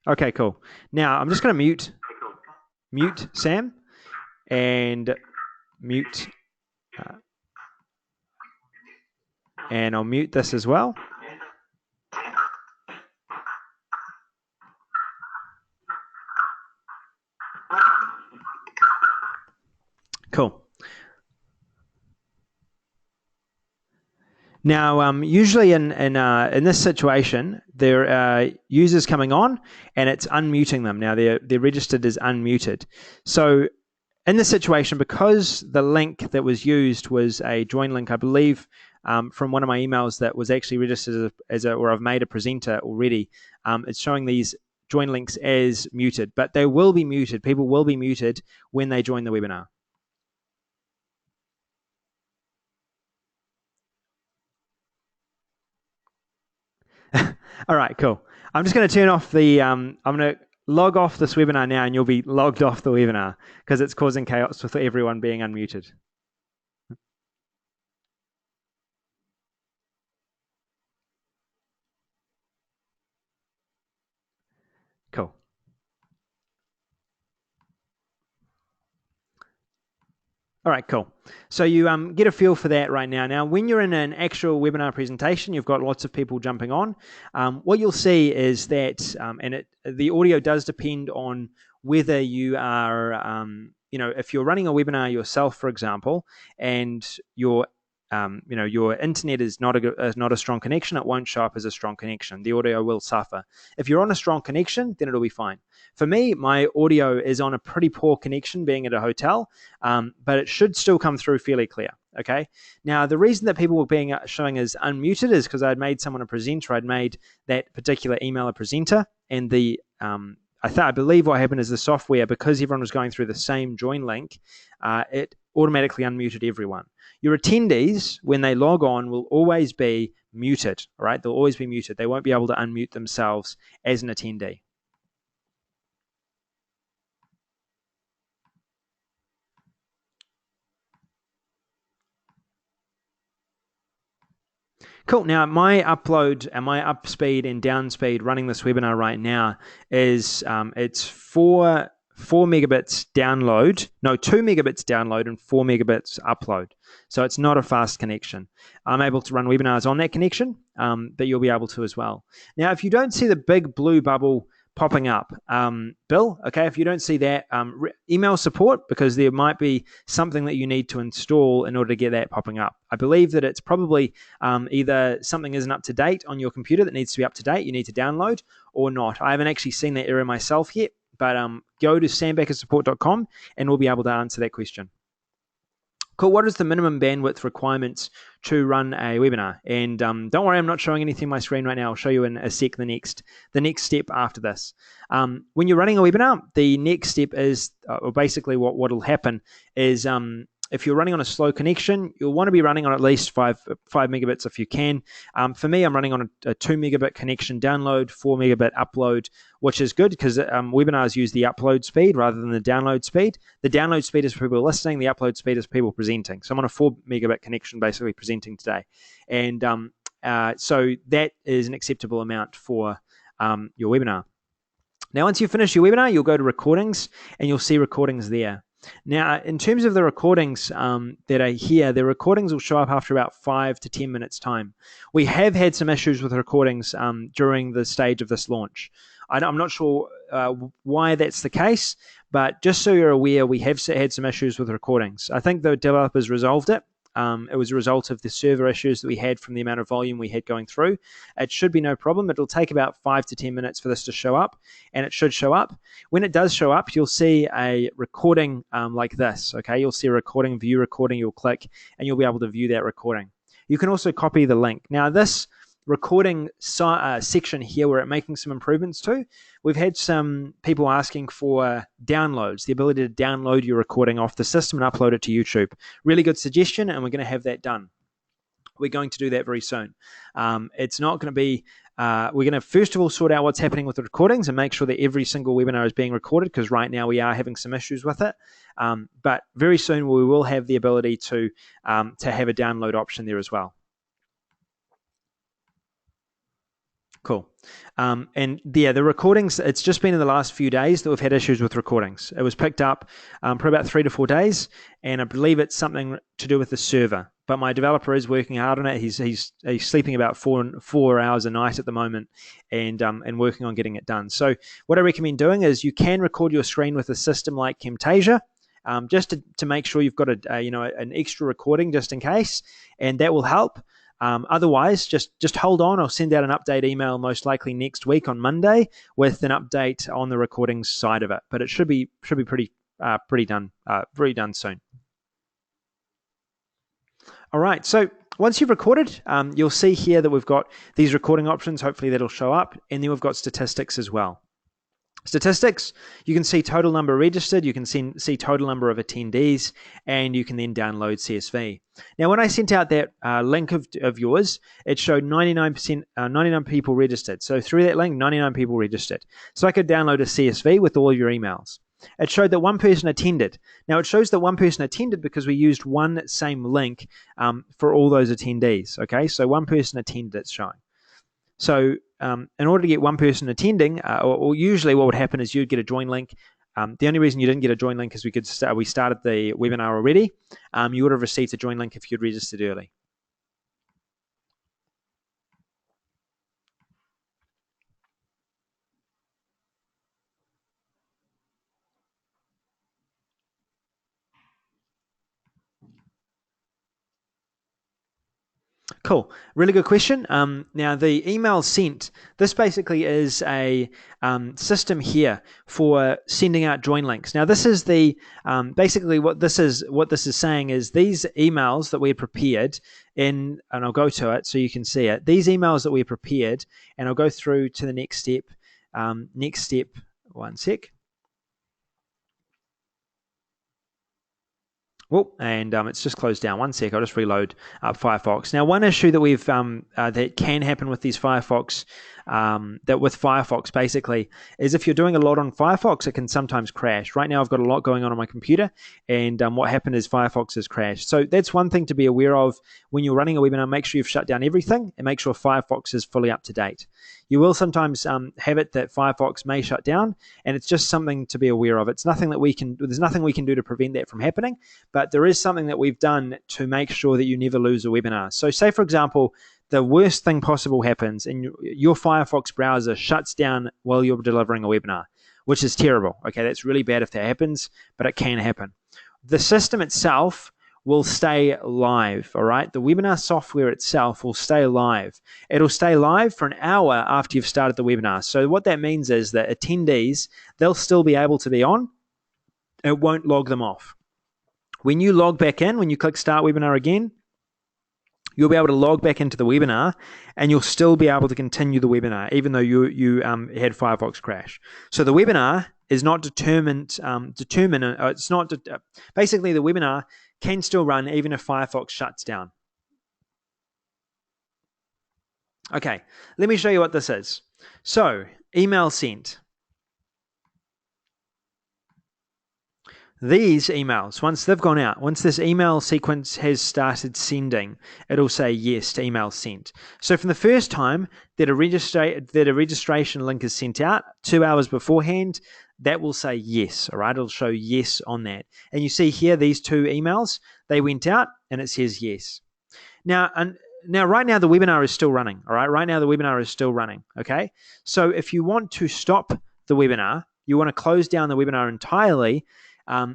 Okay, cool. Now I'm just going to mute Sam and mute. And I'll mute this as well. Cool. Now, usually in this situation, there are users coming on, and it's unmuting them. Now they're registered as unmuted. So in this situation, because the link that was used was a join link, I believe, from one of my emails that was actually registered or I've made a presenter already, it's showing these join links as muted, but they will be muted. People will be muted when they join the webinar. All right, cool. I'm just going to turn off the, I'm going to log off this webinar now, and you'll be logged off the webinar because it's causing chaos with everyone being unmuted. All right, cool. So you get a feel for that right now. Now, when you're in an actual webinar presentation, you've got lots of people jumping on. What you'll see is that, the audio does depend on whether you are, if you're running a webinar yourself, for example, and your internet is not a strong connection, it won't show up as a strong connection. The audio will suffer. If you're on a strong connection, then it'll be fine. For me, my audio is on a pretty poor connection, being at a hotel, but it should still come through fairly clear. Okay. Now, the reason that people were being showing as unmuted is because I'd made someone a presenter. I'd made that particular email a presenter, and I believe what happened is the software, because everyone was going through the same join link, it automatically unmuted everyone. Your attendees, when they log on, will always be muted. All right, they'll always be muted. They won't be able to unmute themselves as an attendee. Cool. Now, my upload and my up speed and down speed running this webinar right now is it's 4 megabits download, no, 2 megabits download and 4 megabits upload. So it's not a fast connection. I'm able to run webinars on that connection, but you'll be able to as well. Now, if you don't see the big blue bubble popping up, Bill, okay, if you don't see that, email support, because there might be something that you need to install in order to get that popping up. I believe that it's probably either something isn't up to date on your computer that needs to be up to date, you need to download, or not. I haven't actually seen that error myself yet, but go to sandbaggersupport.com and we'll be able to answer that question. Cool. What is the minimum bandwidth requirements to run a webinar? And don't worry, I'm not showing anything on my screen right now. I'll show you in a sec the next step after this. When you're running a webinar, the next step is, or basically what will happen is, if you're running on a slow connection, you'll want to be running on at least 5 megabits if you can. For me, I'm running on a 2 megabit connection download, 4 megabit upload, which is good because webinars use the upload speed rather than the download speed. The download speed is for people listening. The upload speed is for people presenting. So I'm on a 4 megabit connection basically presenting today. And so that is an acceptable amount for your webinar. Now, once you finish your webinar, you'll go to recordings and you'll see recordings there. Now, in terms of the recordings that are here, the recordings will show up after about 5 to 10 minutes time. We have had some issues with recordings during the stage of this launch. I'm not sure why that's the case, but just so you're aware, we have had some issues with recordings. I think the developers resolved it. It was a result of the server issues that we had from the amount of volume we had going through. It should be no problem. It'll take about 5 to 10 minutes for this to show up, and it should show up. When it does show up, you'll see a recording like this. Okay, you'll see a recording, view recording. You'll click, and you'll be able to view that recording. You can also copy the link. Now, this recording section here, we're making some improvements to. We've had some people asking for downloads, the ability to download your recording off the system and upload it to YouTube. Really good suggestion, and we're going to have that done. We're going to do that very soon. It's not going to be, we're going to first of all sort out what's happening with the recordings and make sure that every single webinar is being recorded, because right now we are having some issues with it. But very soon we will have the ability to have a download option there as well. Cool. And yeah, the recordings, it's just been in the last few days that we've had issues with recordings. It was picked up for about 3 to 4 days, and I believe it's something to do with the server. But my developer is working hard on it. He's sleeping about 4 hours a night at the moment, and working on getting it done. So what I recommend doing is you can record your screen with a system like Camtasia, just to make sure you've got an extra recording just in case, and that will help. Otherwise, just hold on. I'll send out an update email most likely next week on Monday with an update on the recordings side of it. But it should be pretty done, very done soon. All right. So once you've recorded, you'll see here that we've got these recording options. Hopefully that'll show up, and then we've got statistics as well. Statistics, you can see total number registered, you can see total number of attendees, and you can then download CSV. Now, when I sent out that link of yours, it showed 99 people registered. So through that link, 99 people registered. So I could download a CSV with all of your emails. It showed that one person attended. Now, it shows that one person attended because we used one same link for all those attendees. Okay, so one person attended, it's showing. So in order to get one person attending, or usually what would happen is you'd get a join link, The only reason you didn't get a join link is we started the webinar already. You would have received a join link if you'd registered early. Cool. Really good question. Now, the email sent, this basically is a system here for sending out join links. Now, this is the basically what this is saying is these emails that we had prepared and I'll go to it so you can see it. These emails that we prepared, and I'll go through to the next step. One sec. Oh, and it's just closed down. One sec, I'll just reload Firefox. Now, one issue that we've that can happen with these Firefox, basically, is if you're doing a lot on Firefox, it can sometimes crash. Right now, I've got a lot going on my computer, and what happened is Firefox has crashed. So that's one thing to be aware of when you're running a webinar. Make sure you've shut down everything, and make sure Firefox is fully up to date. You will sometimes have it that Firefox may shut down, and it's just something to be aware of. It's nothing that there's nothing we can do to prevent that from happening, but there is something that we've done to make sure that you never lose a webinar. So say, for example, the worst thing possible happens and your Firefox browser shuts down while you're delivering a webinar, which is terrible. Okay, that's really bad if that happens, but it can happen. The system itself will stay live, all right? The webinar software itself will stay live. It'll stay live for an hour after you've started the webinar. So what that means is that attendees, they'll still be able to be on. It won't log them off. When you log back in, when you click Start Webinar again, you'll be able to log back into the webinar and you'll still be able to continue the webinar, even though you had Firefox crash. So the webinar is not determined, basically the webinar can still run even if Firefox shuts down. Okay, let me show you what this is. So, email sent. These emails, once they've gone out, once this email sequence has started sending, it'll say yes to email sent. So from the first time that a registration link is sent out 2 hours beforehand, that will say yes, all right? It'll show yes on that. And you see here, these two emails, they went out and it says yes. Now, right now the webinar is still running, all right? Right now the webinar is still running, okay? So if you want to stop the webinar, you want to close down the webinar entirely,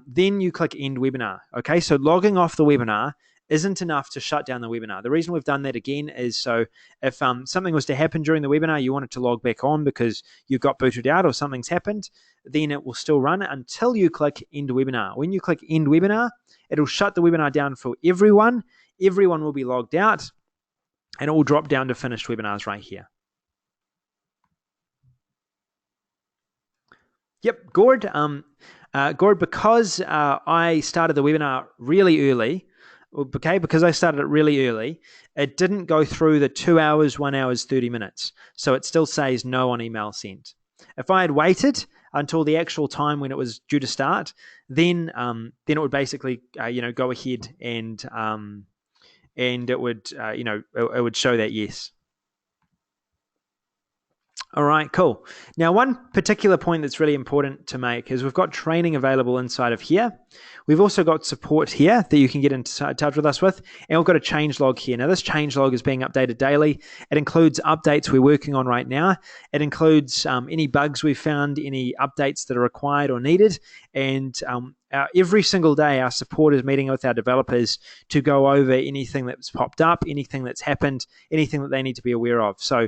then you click End Webinar. Okay, so logging off the webinar isn't enough to shut down the webinar. The reason we've done that again is so if something was to happen during the webinar, you want it to log back on because you've got booted out or something's happened, then it will still run until you click End Webinar. When you click End Webinar, it'll shut the webinar down for everyone. Everyone will be logged out, and it will drop down to finished webinars right here. Yep, Gord. Gord, because I started the webinar really early, okay, because I started it really early, it didn't go through the 2 hours, 1 hour, 30 minutes. So it still says no on email sent. If I had waited until the actual time when it was due to start, then it would basically go ahead and it would it would show that yes. All right, cool. Now, one particular point that's really important to make is we've got training available inside of here. We've also got support here that you can get in touch with us with, and we've got a change log here. Now, this change log is being updated daily. It includes updates we're working on right now. It includes any bugs we've found, any updates that are required or needed, and every single day, our support is meeting with our developers to go over anything that's popped up, anything that's happened, anything that they need to be aware of. So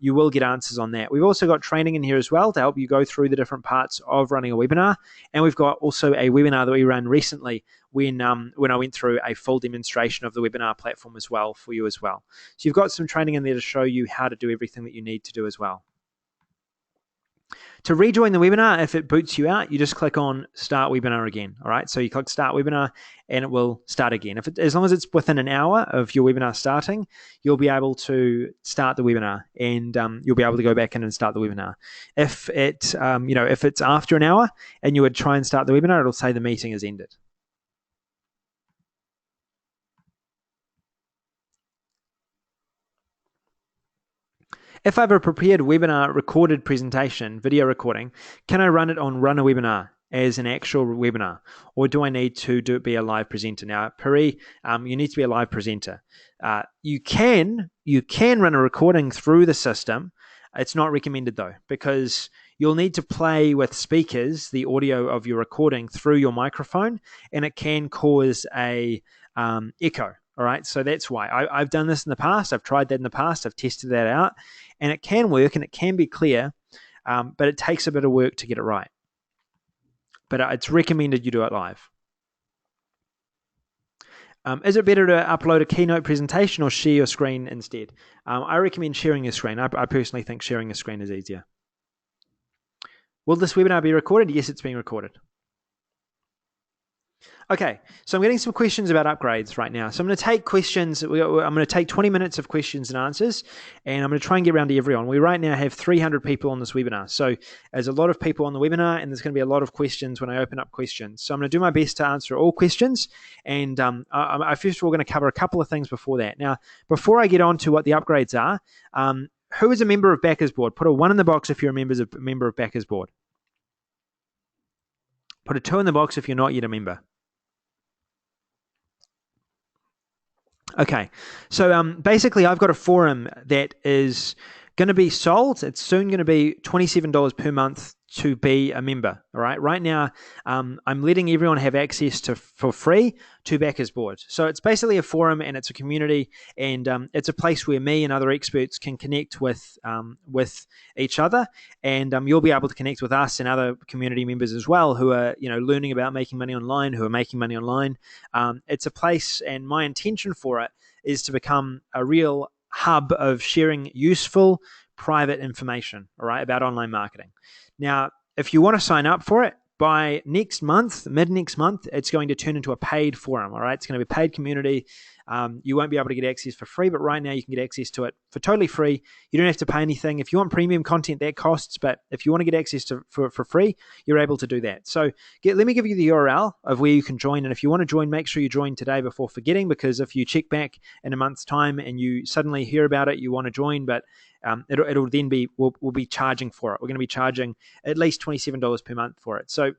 you will get answers on that. We've also got training in here as well to help you go through the different parts of running a webinar. And we've got also a webinar that we ran recently when I went through a full demonstration of the webinar platform as well for you as well. So you've got some training in there to show you how to do everything that you need to do as well. To rejoin the webinar, if it boots you out, you just click on Start Webinar again. All right, so you click Start Webinar and it will start again. As long as it's within an hour of your webinar starting, you'll be able to start the webinar and you'll be able to go back in and start the webinar. If it's after an hour and you would try and start the webinar, it'll say the meeting is ended. If I have a prepared webinar recorded presentation, video recording, can I run it on Run a Webinar? as an actual webinar, or do I need to be a live presenter? Now, Puri, you need to be a live presenter. You can run a recording through the system. It's not recommended though, because you'll need to play with speakers the audio of your recording through your microphone, and it can cause a echo. All right, so that's why I've done this in the past. I've tried that in the past. I've tested that out, and it can work and it can be clear, but it takes a bit of work to get it right. But it's recommended you do it live. Is it better to upload a keynote presentation or share your screen instead? I recommend sharing your screen. I personally think sharing your screen is easier. Will this webinar be recorded? Yes, it's being recorded. Okay, so I'm getting some questions about upgrades right now. So I'm going to take questions. I'm going to take 20 minutes of questions and answers, and I'm going to try and get around to everyone. We right now have 300 people on this webinar. So there's a lot of people on the webinar, and there's going to be a lot of questions when I open up questions. So I'm going to do my best to answer all questions, and I first of all going to cover a couple of things before that. Now, before I get on to what the upgrades are, who is a member of Backers Board? Put a 1 in the box if you're a member of Backers Board. Put a 2 in the box if you're not yet a member. Okay, so basically I've got a forum that is going to be sold. It's soon going to be $27 per month to be a member. All right, right now I'm letting everyone have access to for free to Backers Board. So it's basically a forum and it's a community, and it's a place where me and other experts can connect with each other, and you'll be able to connect with us and other community members as well who are learning about making money online, who are making money online. It's a place, and my intention for it is to become a real hub of sharing useful private information, all right, about online marketing. Now, if you want to sign up for it, by next month, mid next month, it's going to turn into a paid forum, all right? It's going to be a paid community. You won't be able to get access for free, but right now you can get access to it for totally free. You don't have to pay anything. If you want premium content, that costs, but if you want to get access to for free, you're able to do that. So let me give you the URL of where you can join, and if you want to join, make sure you join today before forgetting, because if you check back in a month's time and you suddenly hear about it, you want to join, but it'll then be, we'll be charging for it. We're going to be charging at least $27 per month for it. So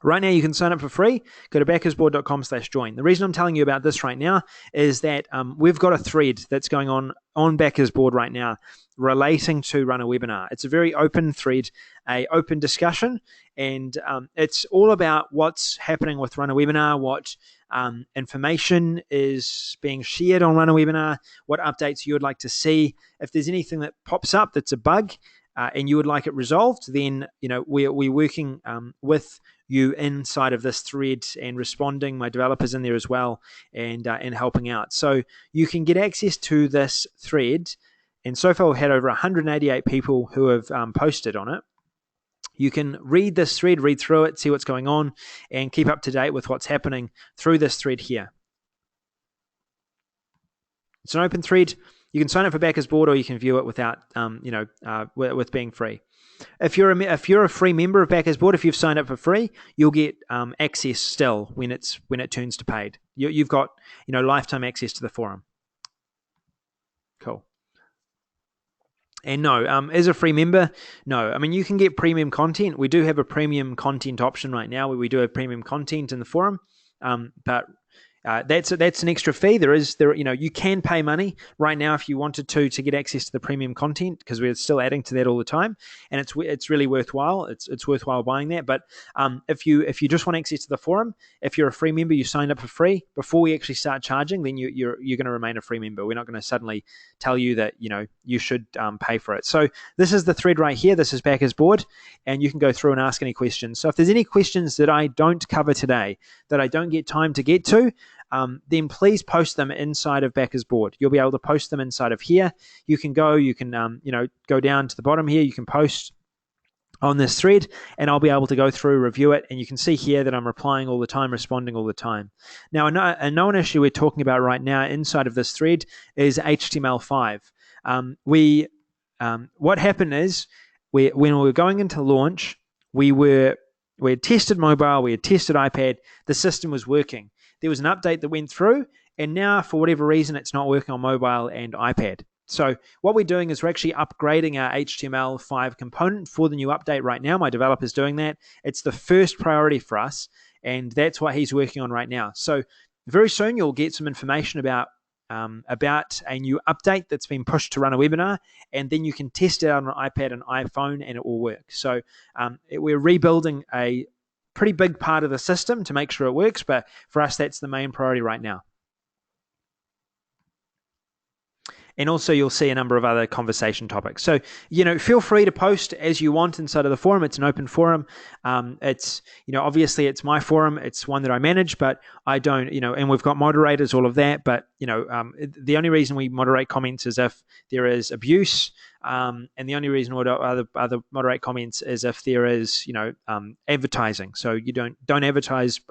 right now you can sign up for free. Go to backersboard.com/join. The reason I'm telling you about this right now is that we've got a thread that's going on Backers Board right now relating to Run a Webinar. It's a very open thread, a open discussion, and it's all about what's happening with Run a Webinar, what information is being shared on Run a Webinar, what updates you would like to see. If there's anything that pops up that's a bug and you would like it resolved, then we're working with you inside of this thread and responding. My developers in there as well, and helping out. So you can get access to this thread, and so far we've had over 188 people who have posted on it. You can read this thread, read through it, see what's going on, and keep up to date with what's happening through this thread here. It's an open thread. You can sign up for Backers Board, or you can view it without, with being free. If you're a free member of Backers Board, if you've signed up for free, you'll get access still when it turns to paid. You've got lifetime access to the forum. Cool. And no, as a free member, no. I mean, you can get premium content. We do have a premium content option right now where we do have premium content in the forum, but that's an extra fee. You can pay money right now if you wanted to get access to the premium content, because we're still adding to that all the time, and it's really worthwhile. It's worthwhile buying that. But if you just want access to the forum, if you're a free member, you signed up for free before we actually start charging, then you're going to remain a free member. We're not going to suddenly tell you that you should pay for it. So this is the thread right here. This is Backers Board, and you can go through and ask any questions. So if there's any questions that I don't cover today, that I don't get time to get to, then please post them inside of Backers Board. You'll be able to post them inside of here. You can go down to the bottom here. You can post on this thread, and I'll be able to go through, review it, and you can see here that I'm replying all the time, responding all the time. Now, a known issue we're talking about right now inside of this thread is HTML5. What happened is, when we were going into launch, we had tested mobile, we had tested iPad, the system was working. There was an update that went through, and now for whatever reason, it's not working on mobile and iPad. So what we're doing is we're actually upgrading our HTML5 component for the new update right now. My developer's doing that. It's the first priority for us, and that's what he's working on right now. So very soon you'll get some information about a new update that's been pushed to run a webinar, and then you can test it out on an iPad and iPhone, and it will work. So we're rebuilding a pretty big part of the system to make sure it works, but for us, that's the main priority right now. And also you'll see a number of other conversation topics. So, feel free to post as you want inside of the forum. It's an open forum. It's, obviously it's my forum. It's one that I manage, but I don't, and we've got moderators, all of that. But, the only reason we moderate comments is if there is abuse. And the only reason we other moderate comments is if there is, advertising. So you don't advertise,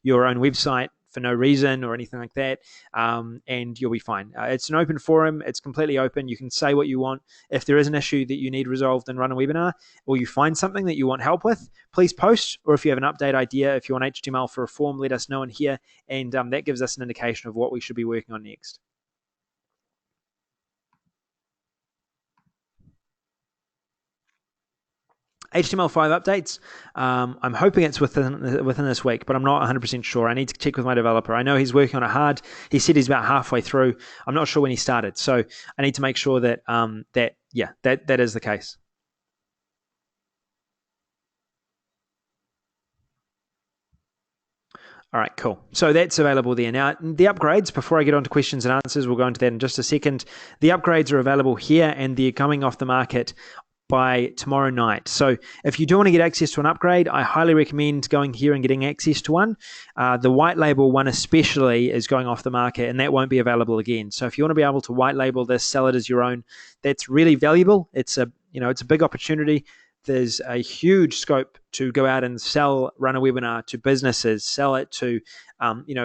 your own website for no reason or anything like that, and you'll be fine. It's an open forum. It's completely open. You can say what you want. If there is an issue that you need resolved and run a webinar, or you find something that you want help with, please post. Or if you have an update idea, if you want HTML for a form, let us know in here, and that gives us an indication of what we should be working on next. HTML5 updates, I'm hoping it's within this week, but I'm not 100% sure. I need to check with my developer. I know he's working on it hard. He said he's about halfway through. I'm not sure when he started, so I need to make sure that that is the case. All right, cool. So that's available there. Now, the upgrades, before I get on to questions and answers, we'll go into that in just a second. The upgrades are available here, and they're coming off the market by tomorrow night. So if you do want to get access to an upgrade, I highly recommend going here and getting access to one. The white label one especially is going off the market, and that won't be available again. So if you want to be able to white label this, sell it as your own, that's really valuable. It's a big opportunity. There's a huge scope to go out and run a webinar to businesses, sell it to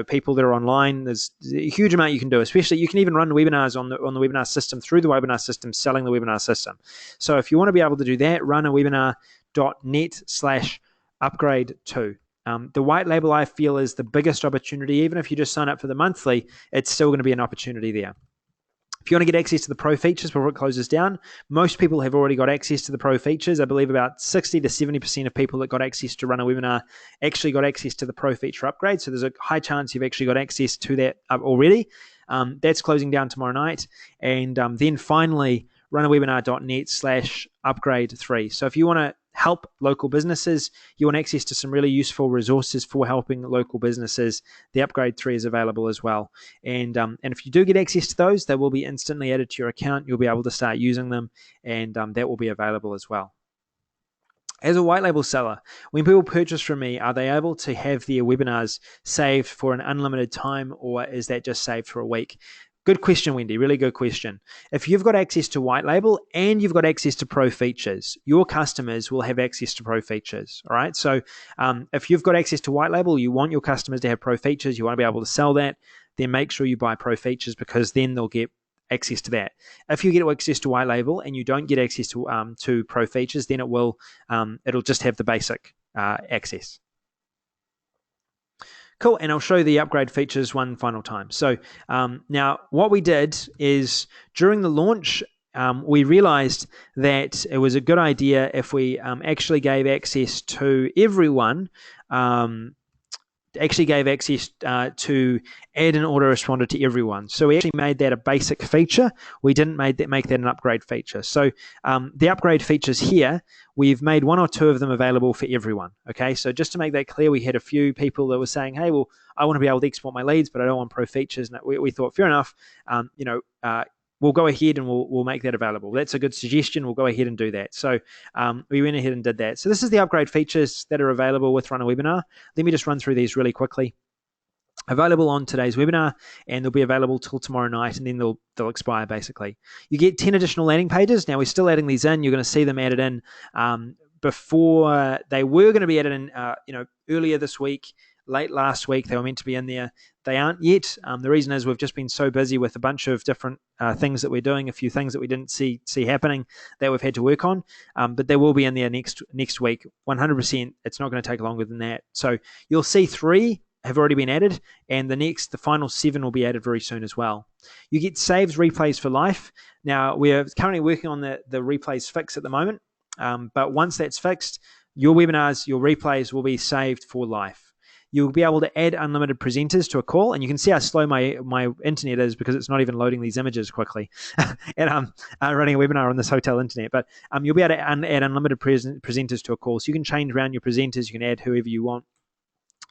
people that are online. There's a huge amount you can do, especially you can even run webinars on the webinar system through the webinar system, selling the webinar system. So if you want to be able to do that, run a webinar.net/upgrade2. The white label, I feel, is the biggest opportunity. Even if you just sign up for the monthly, it's still going to be an opportunity there. If you want to get access to the pro features before it closes down, most people have already got access to the pro features. I believe about 60 to 70% of people that got access to run a webinar actually got access to the pro feature upgrade. So there's a high chance you've actually got access to that already. That's closing down tomorrow night. And then finally, runawebinar.net/upgrade3. So if you want to help local businesses, you want access to some really useful resources for helping local businesses, the Upgrade 3 is available as well. And if you do get access to those, they will be instantly added to your account. You'll be able to start using them, and that will be available as well. As a white label seller, when people purchase from me, are they able to have their webinars saved for an unlimited time, or is that just saved for a week? Good question, Wendy. Really good question. If you've got access to white label and you've got access to pro features, your customers will have access to pro features. All right. So if you've got access to white label, you want your customers to have pro features, you want to be able to sell that, then make sure you buy pro features, because then they'll get access to that. If you get access to white label and you don't get access to pro features, then it'll just have the basic access. Cool, and I'll show you the upgrade features one final time. So now what we did is during the launch, we realized that it was a good idea if we actually gave access to everyone, to add an autoresponder to everyone. So we actually made that a basic feature. We didn't make that an upgrade feature. So the upgrade features here, we've made one or two of them available for everyone. Okay, so just to make that clear, we had a few people that were saying, hey, well, I want to be able to export my leads, but I don't want pro features. And we thought, fair enough, we'll go ahead and we'll make that available. That's a good suggestion. We'll go ahead and do that. So we went ahead and did that. So this is the upgrade features that are available with Run a Webinar. Let me just run through these really quickly. Available on today's webinar, and they'll be available till tomorrow night, and then they'll expire basically. You get 10 additional landing pages. Now we're still adding these in. You're going to see them added in before they were going to be added in earlier this week. Late last week, they were meant to be in there. They aren't yet. The reason is we've just been so busy with a bunch of different things that we're doing, a few things that we didn't see happening that we've had to work on. But they will be in there next week, 100%. It's not going to take longer than that. So you'll see 3 have already been added, and the final 7 will be added very soon as well. You get saved replays for life. Now, we're currently working on the replays fix at the moment, but once that's fixed, your webinars, your replays will be saved for life. You'll be able to add unlimited presenters to a call, and you can see how slow my internet is because it's not even loading these images quickly. And I'm running a webinar on this hotel internet, but you'll be able to add unlimited presenters to a call. So you can change around your presenters, you can add whoever you want,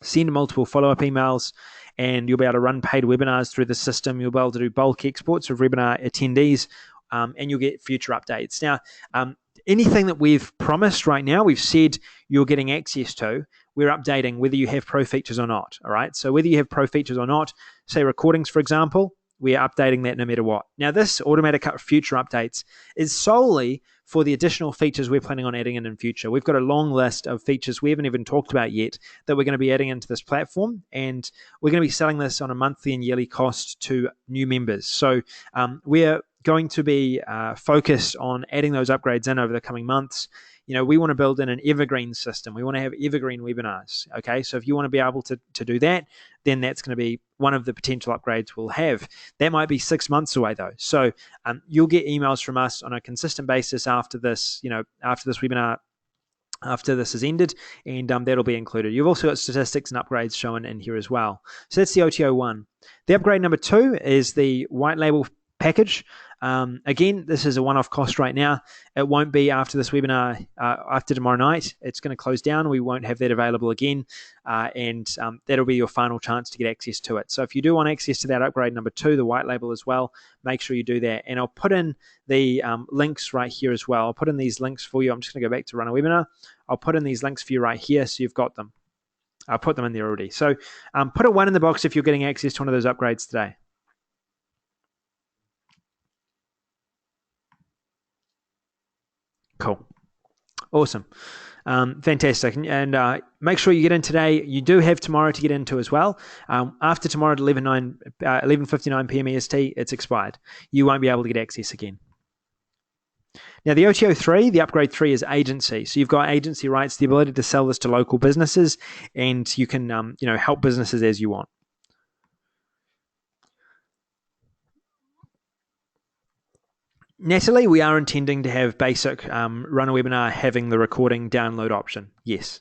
send multiple follow-up emails, and you'll be able to run paid webinars through the system. You'll be able to do bulk exports of webinar attendees, and you'll get future updates. Now, anything that we've promised right now, we've said you're getting access to, we're updating whether you have pro features or not. All right. So whether you have pro features or not, say recordings, for example, we are updating that no matter what. Now, this automatic future updates is solely for the additional features we're planning on adding in future. We've got a long list of features we haven't even talked about yet that we're going to be adding into this platform, and we're going to be selling this on a monthly and yearly cost to new members. So we're going to be focused on adding those upgrades in over the coming months. We want to build in an evergreen system. We want to have evergreen webinars. Okay, so if you want to be able to do that, then that's going to be one of the potential upgrades we'll have. That might be 6 months away though. So you'll get emails from us on a consistent basis after this, after this webinar, after this is ended, and that'll be included. You've also got statistics and upgrades shown in here as well. So that's the OTO 1. The upgrade number 2 is the white label package. Again, this is a one-off cost right now. It won't be after this webinar, after tomorrow night. It's going to close down. We won't have that available again, and that'll be your final chance to get access to it. So if you do want access to that upgrade number 2, the white label as well, make sure you do that. And I'll put in the links right here as well. I'll put in these links for you. I'm just going to go back to run a webinar. I'll put in these links for you right here so you've got them. I'll put them in there already. So put a 1 in the box if you're getting access to one of those upgrades today. Cool. Awesome. Fantastic. And make sure you get in today. You do have tomorrow to get into as well. After tomorrow at 11:59 p.m. EST, it's expired. You won't be able to get access again. Now, the OTO 3, the upgrade 3 is agency. So you've got agency rights, the ability to sell this to local businesses, and you can help businesses as you want. Natalie, we are intending to have basic run a webinar having the recording download option. Yes.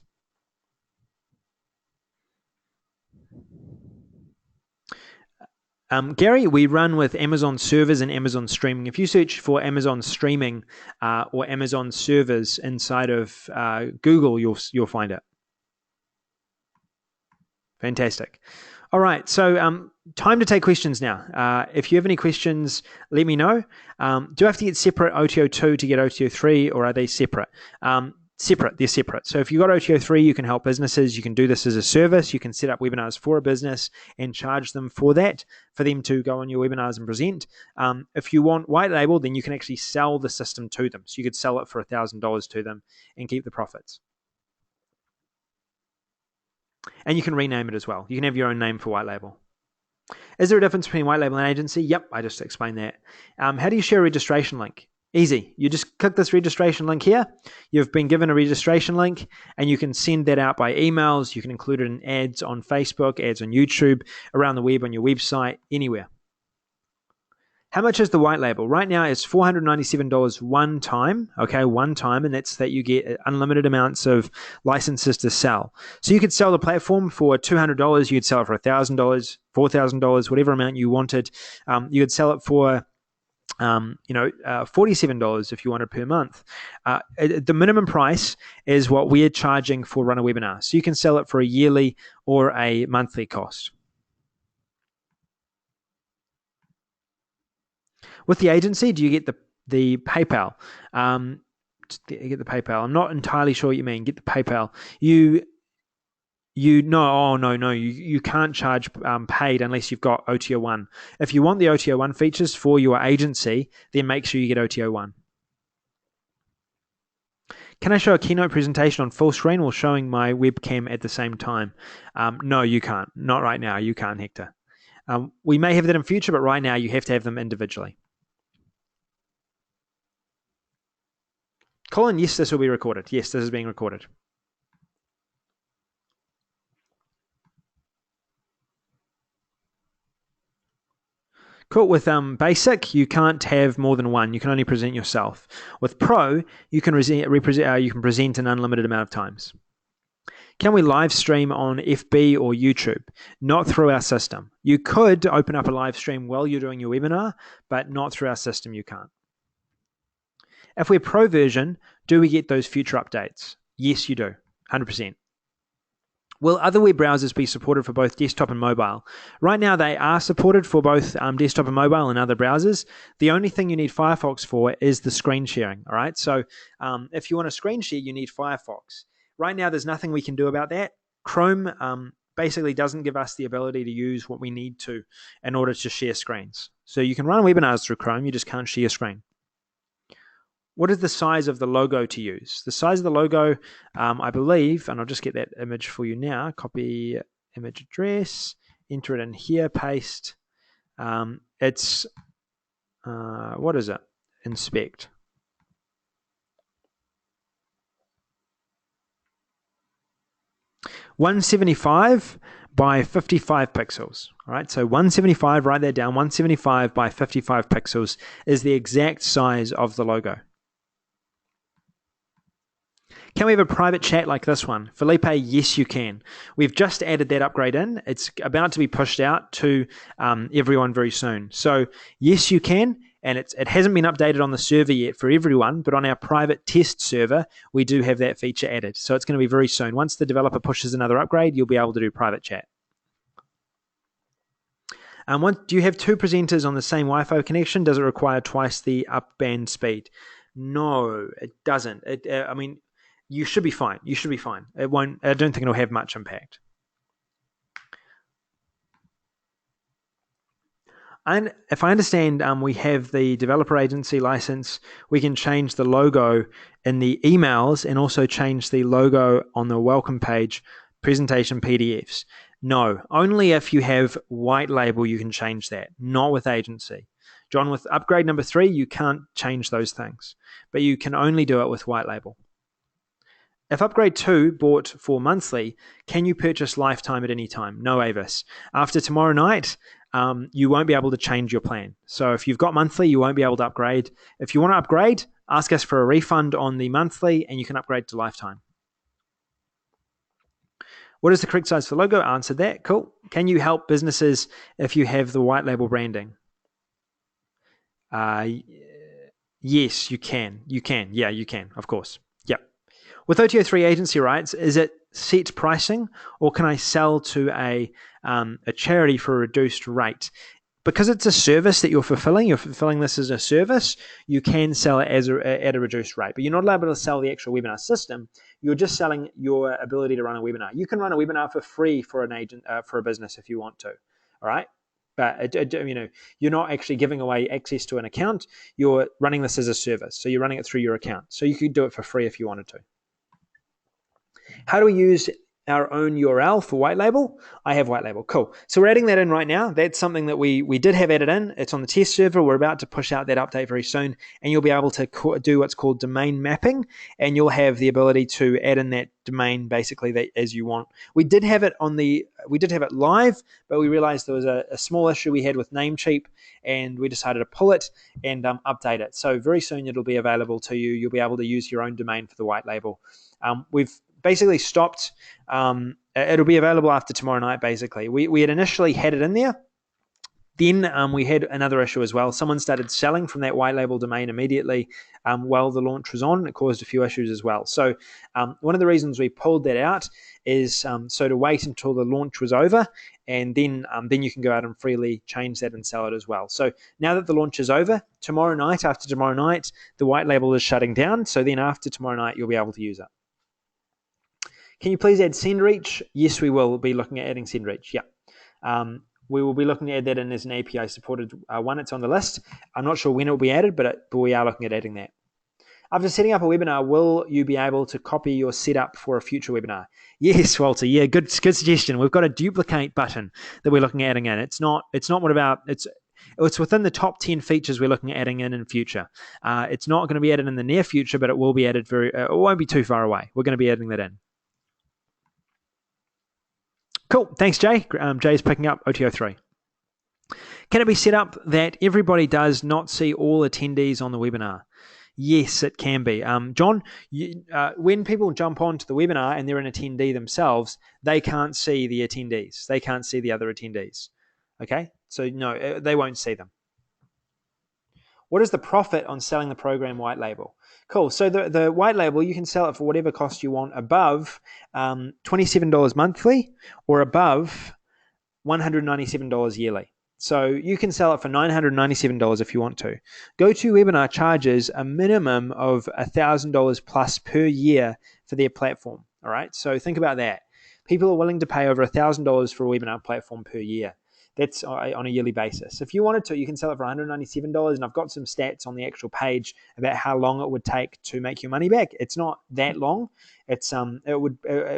Gary, we run with Amazon servers and Amazon streaming. If you search for Amazon streaming or Amazon servers inside of Google, you'll find it. Fantastic. All right, so time to take questions now. If you have any questions, let me know. Do I have to get separate OTO 2 to get OTO 3, or are they separate? Separate, they're separate. So if you've got OTO 3, you can help businesses. You can do this as a service. You can set up webinars for a business and charge them for that, for them to go on your webinars and present. If you want white label, then you can actually sell the system to them. So you could sell it for $1,000 to them and keep the profits. And you can rename it as well. You can have your own name for white label. Is there a difference between white label and agency? Yep, I just explained that. How do you share a registration link? Easy. You just click this registration link here. You've been given a registration link, and you can send that out by emails. You can include it in ads on Facebook, ads on YouTube, around the web, on your website, anywhere. How much is the white label? Right now, it's $497 one time, and that's that you get unlimited amounts of licenses to sell. So you could sell the platform for $200, you could sell it for $1,000, $4,000, whatever amount you wanted. You could sell it for $47 if you wanted per month. The minimum price is what we're charging for Run a Webinar. So you can sell it for a yearly or a monthly cost. With the agency, do you get the PayPal? You get the PayPal. I'm not entirely sure what you mean. Get the PayPal. You can't charge paid unless you've got OTO 1. If you want the OTO 1 features for your agency, then make sure you get OTO 1. Can I show a keynote presentation on full screen while showing my webcam at the same time? No, you can't. Not right now. You can't, Hector. We may have that in future, but right now you have to have them individually. Colin, yes, this will be recorded. Yes, this is being recorded. Cool. With basic, you can't have more than one. You can only present yourself. With pro, you can present an unlimited amount of times. Can we live stream on FB or YouTube? Not through our system. You could open up a live stream while you're doing your webinar, but not through our system, you can't. If we're pro version, do we get those future updates? Yes, you do, 100%. Will other web browsers be supported for both desktop and mobile? Right now, they are supported for both desktop and mobile and other browsers. The only thing you need Firefox for is the screen sharing, all right? So if you want to screen share, you need Firefox. Right now, there's nothing we can do about that. Chrome basically doesn't give us the ability to use what we need to in order to share screens. So you can run webinars through Chrome, you just can't share screen. What is the size of the logo to use? The size of the logo, I believe, and I'll just get that image for you now, copy image address, enter it in here, paste. It's, what is it? Inspect. (175) by 55 pixels. All right, so 175, write that down, 175 by 55 pixels is the exact size of the logo. Can we have a private chat like this one? Felipe, yes, you can. We've just added that upgrade in. It's about to be pushed out to everyone very soon. So yes, you can. And it hasn't been updated on the server yet for everyone, but on our private test server, we do have that feature added. So it's going to be very soon. Once the developer pushes another upgrade, you'll be able to do private chat. Do you have two presenters on the same Wi-Fi connection? Does it require twice the up-band speed? No, it doesn't. I mean, you should be fine. You should be fine. It won't. I don't think it'll have much impact. And if I understand, we have the developer agency license. We can change the logo in the emails and also change the logo on the welcome page presentation PDFs. No, only if you have white label you can change that, not with agency. John, with upgrade number 3, you can't change those things, but you can only do it with white label. If upgrade 2 bought for monthly, can you purchase lifetime at any time? No, Avis. After tomorrow night, you won't be able to change your plan. So if you've got monthly, you won't be able to upgrade. If you want to upgrade, ask us for a refund on the monthly and you can upgrade to lifetime. What is the correct size for logo? Answered that. Cool. Can you help businesses if you have the white label branding? Yes, you can. You can. Yeah, you can, of course. Yep. With OTO3 agency rights, is it set pricing or can I sell to a charity for a reduced rate? Because it's a service that you're fulfilling this as a service, you can sell it at a reduced rate. But you're not allowed to sell the actual webinar system. You're just selling your ability to run a webinar. You can run a webinar for free for an agent, for a business if you want to. All right? But you're not actually giving away access to an account. You're running this as a service. So you're running it through your account. So you could do it for free if you wanted to. How do we use our own URL for white label? I have white label. Cool. So we're adding that in right now. That's something that we did have added in. It's on the test server. We're about to push out that update very soon, and you'll be able to do what's called domain mapping, and you'll have the ability to add in that domain basically as you want. We did have it live, but we realized there was a small issue we had with Namecheap, and we decided to pull it and update it. So very soon it'll be available to you. You'll be able to use your own domain for the white label. We've basically stopped. It'll be available after tomorrow night, basically. We had initially had it in there. Then we had another issue as well. Someone started selling from that white label domain immediately while the launch was on. It caused a few issues as well. So one of the reasons we pulled that out is so to wait until the launch was over, and then you can go out and freely change that and sell it as well. So now that the launch is over, after tomorrow night, the white label is shutting down. So then after tomorrow night, you'll be able to use it. Can you please add send reach? Yes, we will be looking at adding send reach. Yeah. We will be looking to add that in as an API supported one. It's on the list. I'm not sure when it will be added, but we are looking at adding that. After setting up a webinar, will you be able to copy your setup for a future webinar? Yes, Walter. Yeah, good suggestion. We've got a duplicate button that we're looking at adding in. It's not one of our. It's within the top 10 features we're looking at adding in future. It's not going to be added in the near future, but it will be added it won't be too far away. We're going to be adding that in. Cool. Thanks, Jay. Jay's picking up OTO3. Can it be set up that everybody does not see all attendees on the webinar? Yes, it can be. John, when people jump onto the webinar and they're an attendee themselves, they can't see the attendees. They can't see the other attendees. Okay? So no, they won't see them. What is the profit on selling the program white label? Cool. So the white label, you can sell it for whatever cost you want above $27 monthly or above $197 yearly. So you can sell it for $997 if you want to. GoToWebinar charges a minimum of $1,000 plus per year for their platform. All right. So think about that. People are willing to pay over $1,000 for a webinar platform per year. That's on a yearly basis. If you wanted to, you can sell it for $197, and I've got some stats on the actual page about how long it would take to make your money back. It's not that long. It would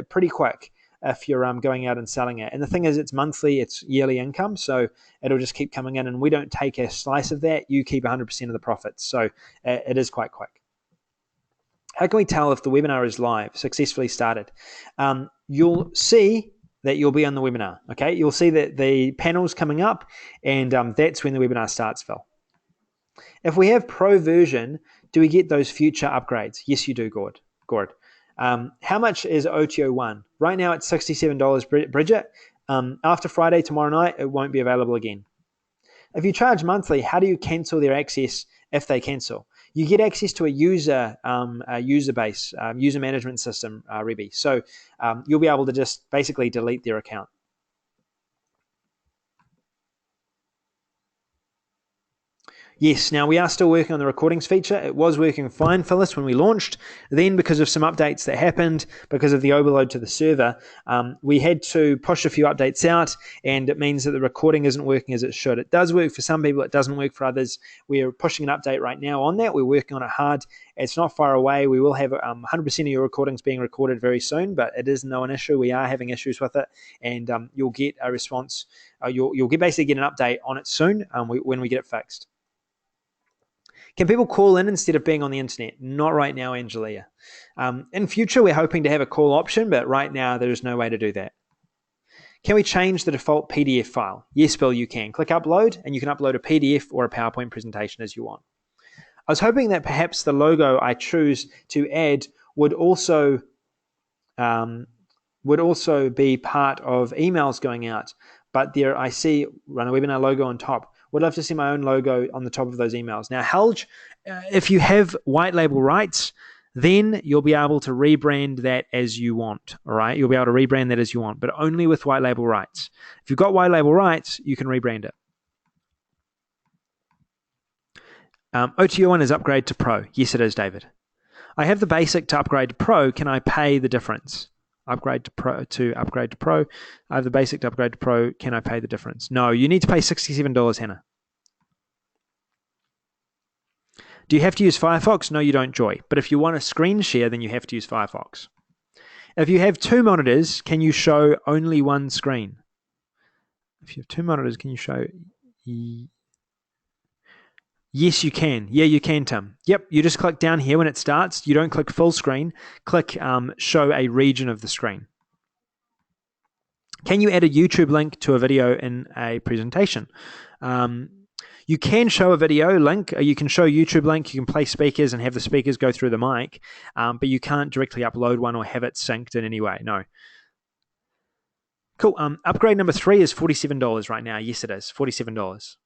pretty quick if you're going out and selling it. And the thing is, it's monthly, it's yearly income, so it'll just keep coming in, and we don't take a slice of that. You keep 100% of the profits, so it is quite quick. How can we tell if the webinar is live, successfully started? You'll see that you'll be on the webinar, okay? You'll see that the panel's coming up, and that's when the webinar starts, Phil. If we have pro version, do we get those future upgrades? Yes, you do, Gord. How much is OTO 1? Right now it's $67, Bridget. After Friday, tomorrow night, it won't be available again. If you charge monthly, how do you cancel their access if they cancel? You get access to a user base, user management system, Rebbe. So you'll be able to just basically delete their account. Yes, now we are still working on the recordings feature. It was working fine for us when we launched. Then, because of some updates that happened, because of the overload to the server, we had to push a few updates out, and it means that the recording isn't working as it should. It does work for some people, it doesn't work for others. We're pushing an update right now on that. We're working on it hard. It's not far away. We will have 100% of your recordings being recorded very soon, but it is no an issue. We are having issues with it, and you'll get a response. You'll basically get an update on it soon when we get it fixed. Can people call in instead of being on the internet? Not right now, Angelia. In future, we're hoping to have a call option, but right now there's no way to do that. Can we change the default PDF file? Yes, Bill, you can. Click upload, and you can upload a PDF or a PowerPoint presentation as you want. I was hoping that perhaps the logo I choose to add would also be part of emails going out, but there I see Run a Webinar logo on top. Would love to see my own logo on the top of those emails. Now, Helge, if you have white label rights, then you'll be able to rebrand that as you want, all right? You'll be able to rebrand that as you want, but only with white label rights. If you've got white label rights, you can rebrand it. OTO1 is upgrade to Pro. Yes, it is, David. I have the basic to upgrade to Pro. Can I pay the difference? Upgrade to upgrade to Pro. I have the basic to upgrade to Pro. Can I pay the difference? No, you need to pay $67, Hannah. Do you have to use Firefox? No, you don't, Joy. But if you want a screen share, then you have to use Firefox. If you have two monitors, can you show only one screen? If you have two monitors, can you show... Yes, you can. Yeah, you can, Tim. Yep, you just click down here when it starts. You don't click full screen. Click show a region of the screen. Can you add a YouTube link to a video in a presentation? You can show a video link. You can show a YouTube link. You can play speakers and have the speakers go through the mic, but you can't directly upload one or have it synced in any way. No. Cool. Upgrade number 3 is $47 right now. Yes, it is. $47.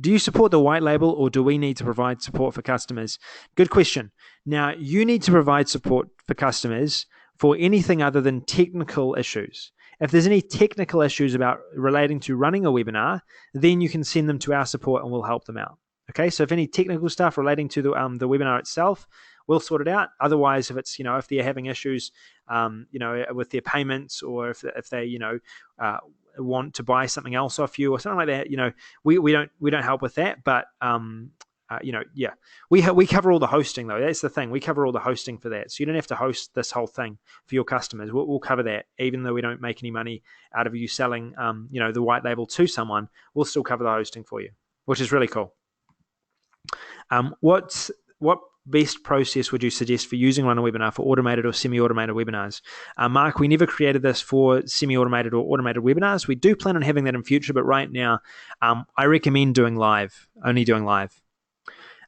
Do you support the white label, or do we need to provide support for customers? Good question. Now, you need to provide support for customers for anything other than technical issues. If there's any technical issues about relating to running a webinar, then you can send them to our support and we'll help them out. Okay, so if any technical stuff relating to the webinar itself, we'll sort it out. Otherwise, if it's, if they're having issues, with their payments, or if they, want to buy something else off you or something like that, we don't help with that. But we cover all the hosting though. That's the thing. We cover all the hosting for that, so you don't have to host this whole thing for your customers. We'll cover that, even though we don't make any money out of you selling, the white label to someone. We'll still cover the hosting for you, which is really cool. What best process would you suggest for using Run a Webinar for automated or semi-automated webinars? Mark, we never created this for semi-automated or automated webinars. We do plan on having that in future, but right now, I recommend doing live, only doing live.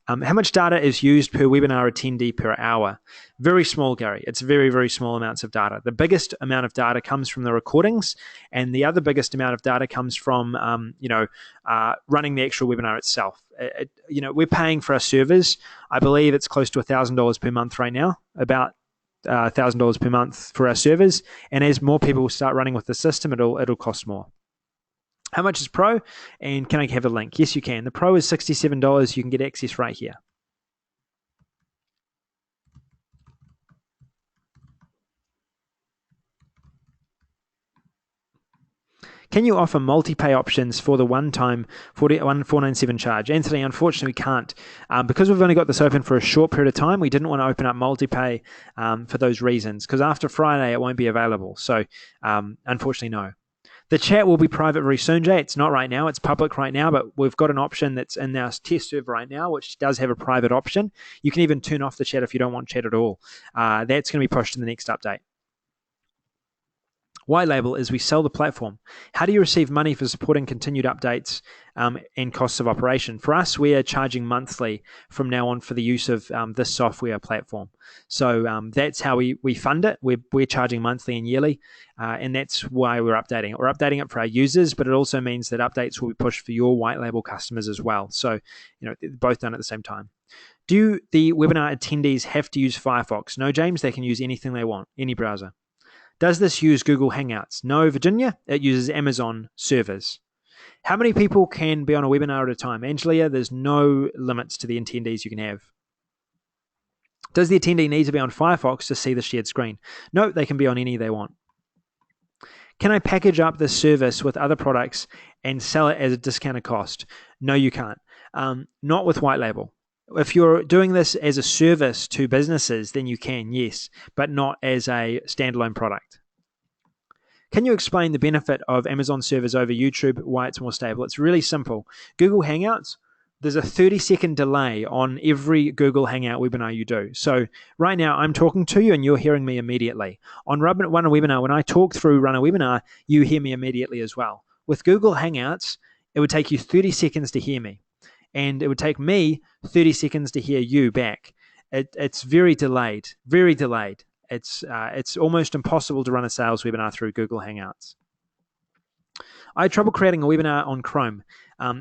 How much data is used per webinar attendee per hour? Very small, Gary. It's very, very small amounts of data. The biggest amount of data comes from the recordings, and the other biggest amount of data comes from, running the actual webinar itself. We're paying for our servers. I believe it's close to $1,000 per month right now, about $1,000 per month for our servers. And as more people start running with the system, it'll cost more. How much is Pro? And can I have a link? Yes, you can. The Pro is $67. You can get access right here. Can you offer multi-pay options for the one-time $497 charge? Anthony, unfortunately, we can't. Because we've only got this open for a short period of time, we didn't want to open up multi-pay for those reasons, because after Friday, it won't be available. So, unfortunately, no. The chat will be private very soon, Jay. It's not right now. It's public right now, but we've got an option that's in our test server right now, which does have a private option. You can even turn off the chat if you don't want chat at all. That's going to be pushed in the next update. White label is we sell the platform. How do you receive money for supporting continued updates and costs of operation? For us, we are charging monthly from now on for the use of this software platform. So that's how we fund it. We're charging monthly and yearly, and that's why we're updating it. We're updating it for our users, but it also means that updates will be pushed for your white label customers as well. So, both done at the same time. Do the webinar attendees have to use Firefox? No, James, they can use anything they want, any browser. Does this use Google Hangouts? No, Virginia, it uses Amazon servers. How many people can be on a webinar at a time? Angelia, there's no limits to the attendees you can have. Does the attendee need to be on Firefox to see the shared screen? No, they can be on any they want. Can I package up this service with other products and sell it as a discounted cost? No, you can't. Not with white label. If you're doing this as a service to businesses, then you can, yes, but not as a standalone product. Can you explain the benefit of Amazon servers over YouTube, why it's more stable? It's really simple. Google Hangouts, there's a 30-second delay on every Google Hangout webinar you do. So right now, I'm talking to you and you're hearing me immediately. On Run a Webinar, when I talk through Run a Webinar, you hear me immediately as well. With Google Hangouts, it would take you 30 seconds to hear me. And it would take me 30 seconds to hear you back. It's very delayed, very delayed. It's almost impossible to run a sales webinar through Google Hangouts. I had trouble creating a webinar on Chrome.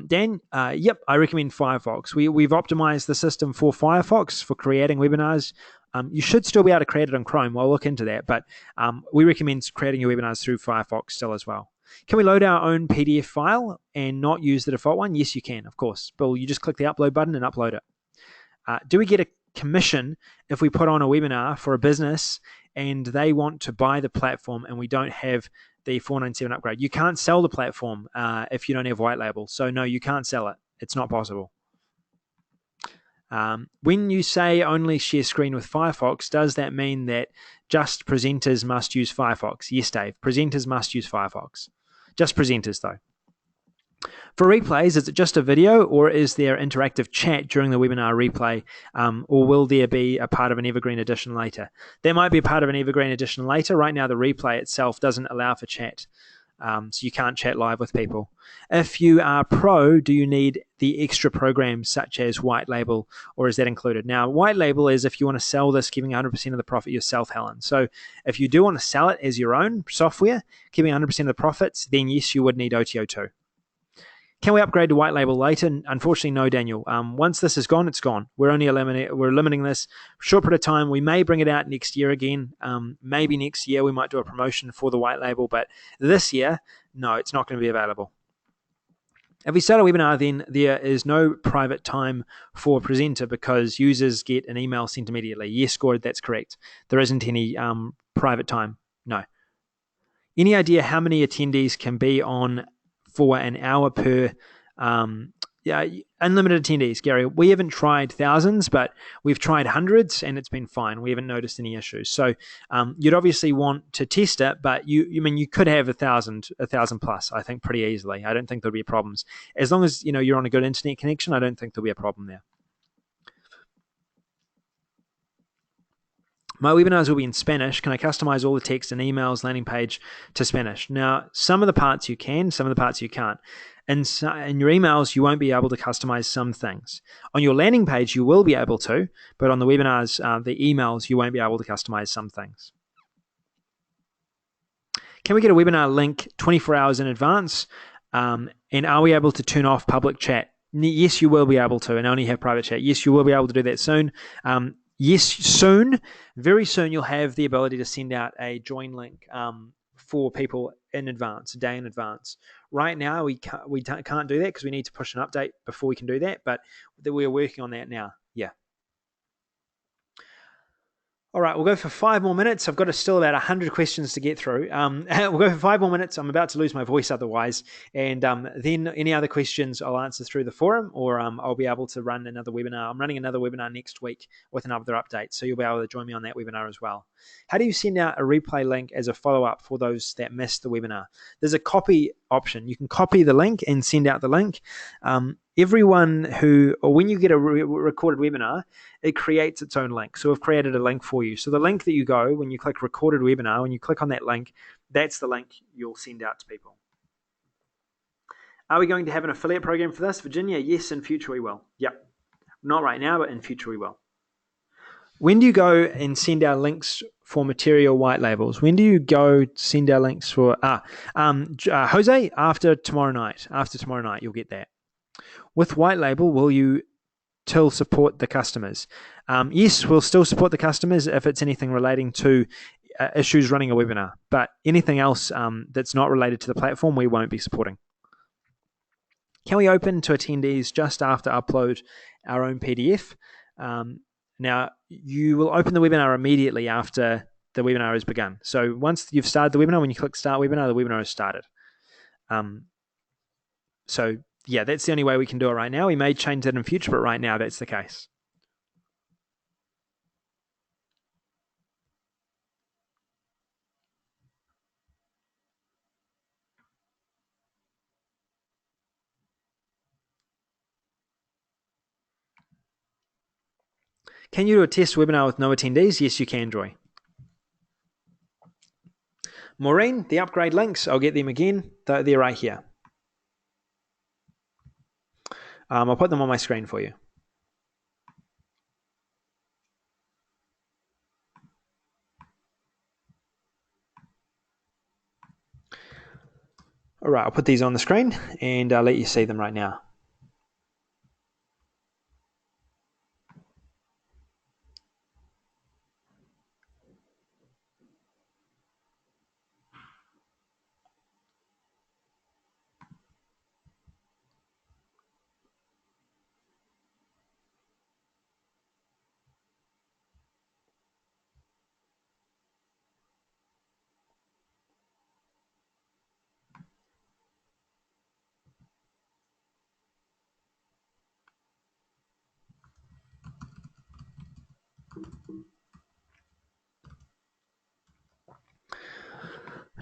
Dan, yep, I recommend Firefox. We've optimized the system for Firefox for creating webinars. You should still be able to create it on Chrome. We'll look into that, but we recommend creating your webinars through Firefox still as well. Can we load our own PDF file and not use the default one? Yes, you can, of course. Bill, you just click the upload button and upload it. Do we get a commission if we put on a webinar for a business and they want to buy the platform and we don't have the 497 upgrade? You can't sell the platform if you don't have white label. So no, you can't sell it. It's not possible. When you say only share screen with Firefox, does that mean that just presenters must use Firefox? Yes, Dave. Presenters must use Firefox. Just presenters, though. For replays, is it just a video or is there interactive chat during the webinar replay, or will there be a part of an Evergreen edition later? There might be a part of an Evergreen edition later. Right now, the replay itself doesn't allow for chat, so you can't chat live with people. If you are pro, do you need the extra programs such as white label, or is that included? Now, white label is if you want to sell this, giving 100% of the profit yourself, Helen. So if you do want to sell it as your own software, giving 100% of the profits, then yes, you would need OTO2. Can we upgrade to white label later? Unfortunately, no, Daniel. Once this is gone, it's gone. We're limiting this for a short period of time. We may bring it out next year again. Maybe next year we might do a promotion for the white label, but this year, no, it's not going to be available. If we start a webinar, then there is no private time for a presenter because users get an email sent immediately. Yes, Gord, that's correct. There isn't any private time. No. Any idea how many attendees can be on for an hour per unlimited attendees, Gary? We haven't tried thousands, but we've tried hundreds and it's been fine. We haven't noticed any issues. So you'd obviously want to test it, but you could have 1,000 plus, I think, pretty easily. I don't think there'll be problems. As long as you're on a good internet connection, I don't think there'll be a problem there. My webinars will be in Spanish. Can I customize all the text and emails, landing page to Spanish? Now, some of the parts you can, some of the parts you can't. And so in your emails, you won't be able to customize some things. On your landing page, you will be able to, but on the webinars, the emails, you won't be able to customize some things. Can we get a webinar link 24 hours in advance? And are we able to turn off public chat? Yes, you will be able to, and only have private chat. Yes, you will be able to do that soon. Yes, soon, very soon, you'll have the ability to send out a join link for people in advance, a day in advance. Right now, we can't do that because we need to push an update before we can do that, but we're working on that now. Yeah. All right, we'll go for 5 more minutes. I've got still about 100 questions to get through. We'll go for 5 more minutes. I'm about to lose my voice otherwise. And then any other questions I'll answer through the forum, or I'll be able to run another webinar. I'm running another webinar next week with another update, so you'll be able to join me on that webinar as well. How do you send out a replay link as a follow-up for those that missed the webinar? There's a copy option. You can copy the link and send out the link. Everyone who, or when you get a recorded webinar, it creates its own link. So we've created a link for you. So the link that you go, when you click recorded webinar, when you click on that link, that's the link you'll send out to people. Are we going to have an affiliate program for this, Virginia? Yes, in future we will. Yep. Not right now, but in future we will. When do you go and send out links for material white labels? When do you go send out links for, Jose, after tomorrow night. After tomorrow night, you'll get that. With white label, will you still support the customers? Yes, we'll still support the customers if it's anything relating to issues running a webinar. But anything else that's not related to the platform, we won't be supporting. Can we open to attendees just after upload our own PDF? Now, you will open the webinar immediately after the webinar has begun. So once you've started the webinar, when you click Start Webinar, the webinar has started. So yeah, that's the only way we can do it right now. We may change that in future, but right now that's the case. Can you do a test webinar with no attendees? Yes, you can, Joy. Maureen, the upgrade links, I'll get them again. They're right here. I'll put them on my screen for you. All right, I'll put these on the screen and I'll let you see them right now.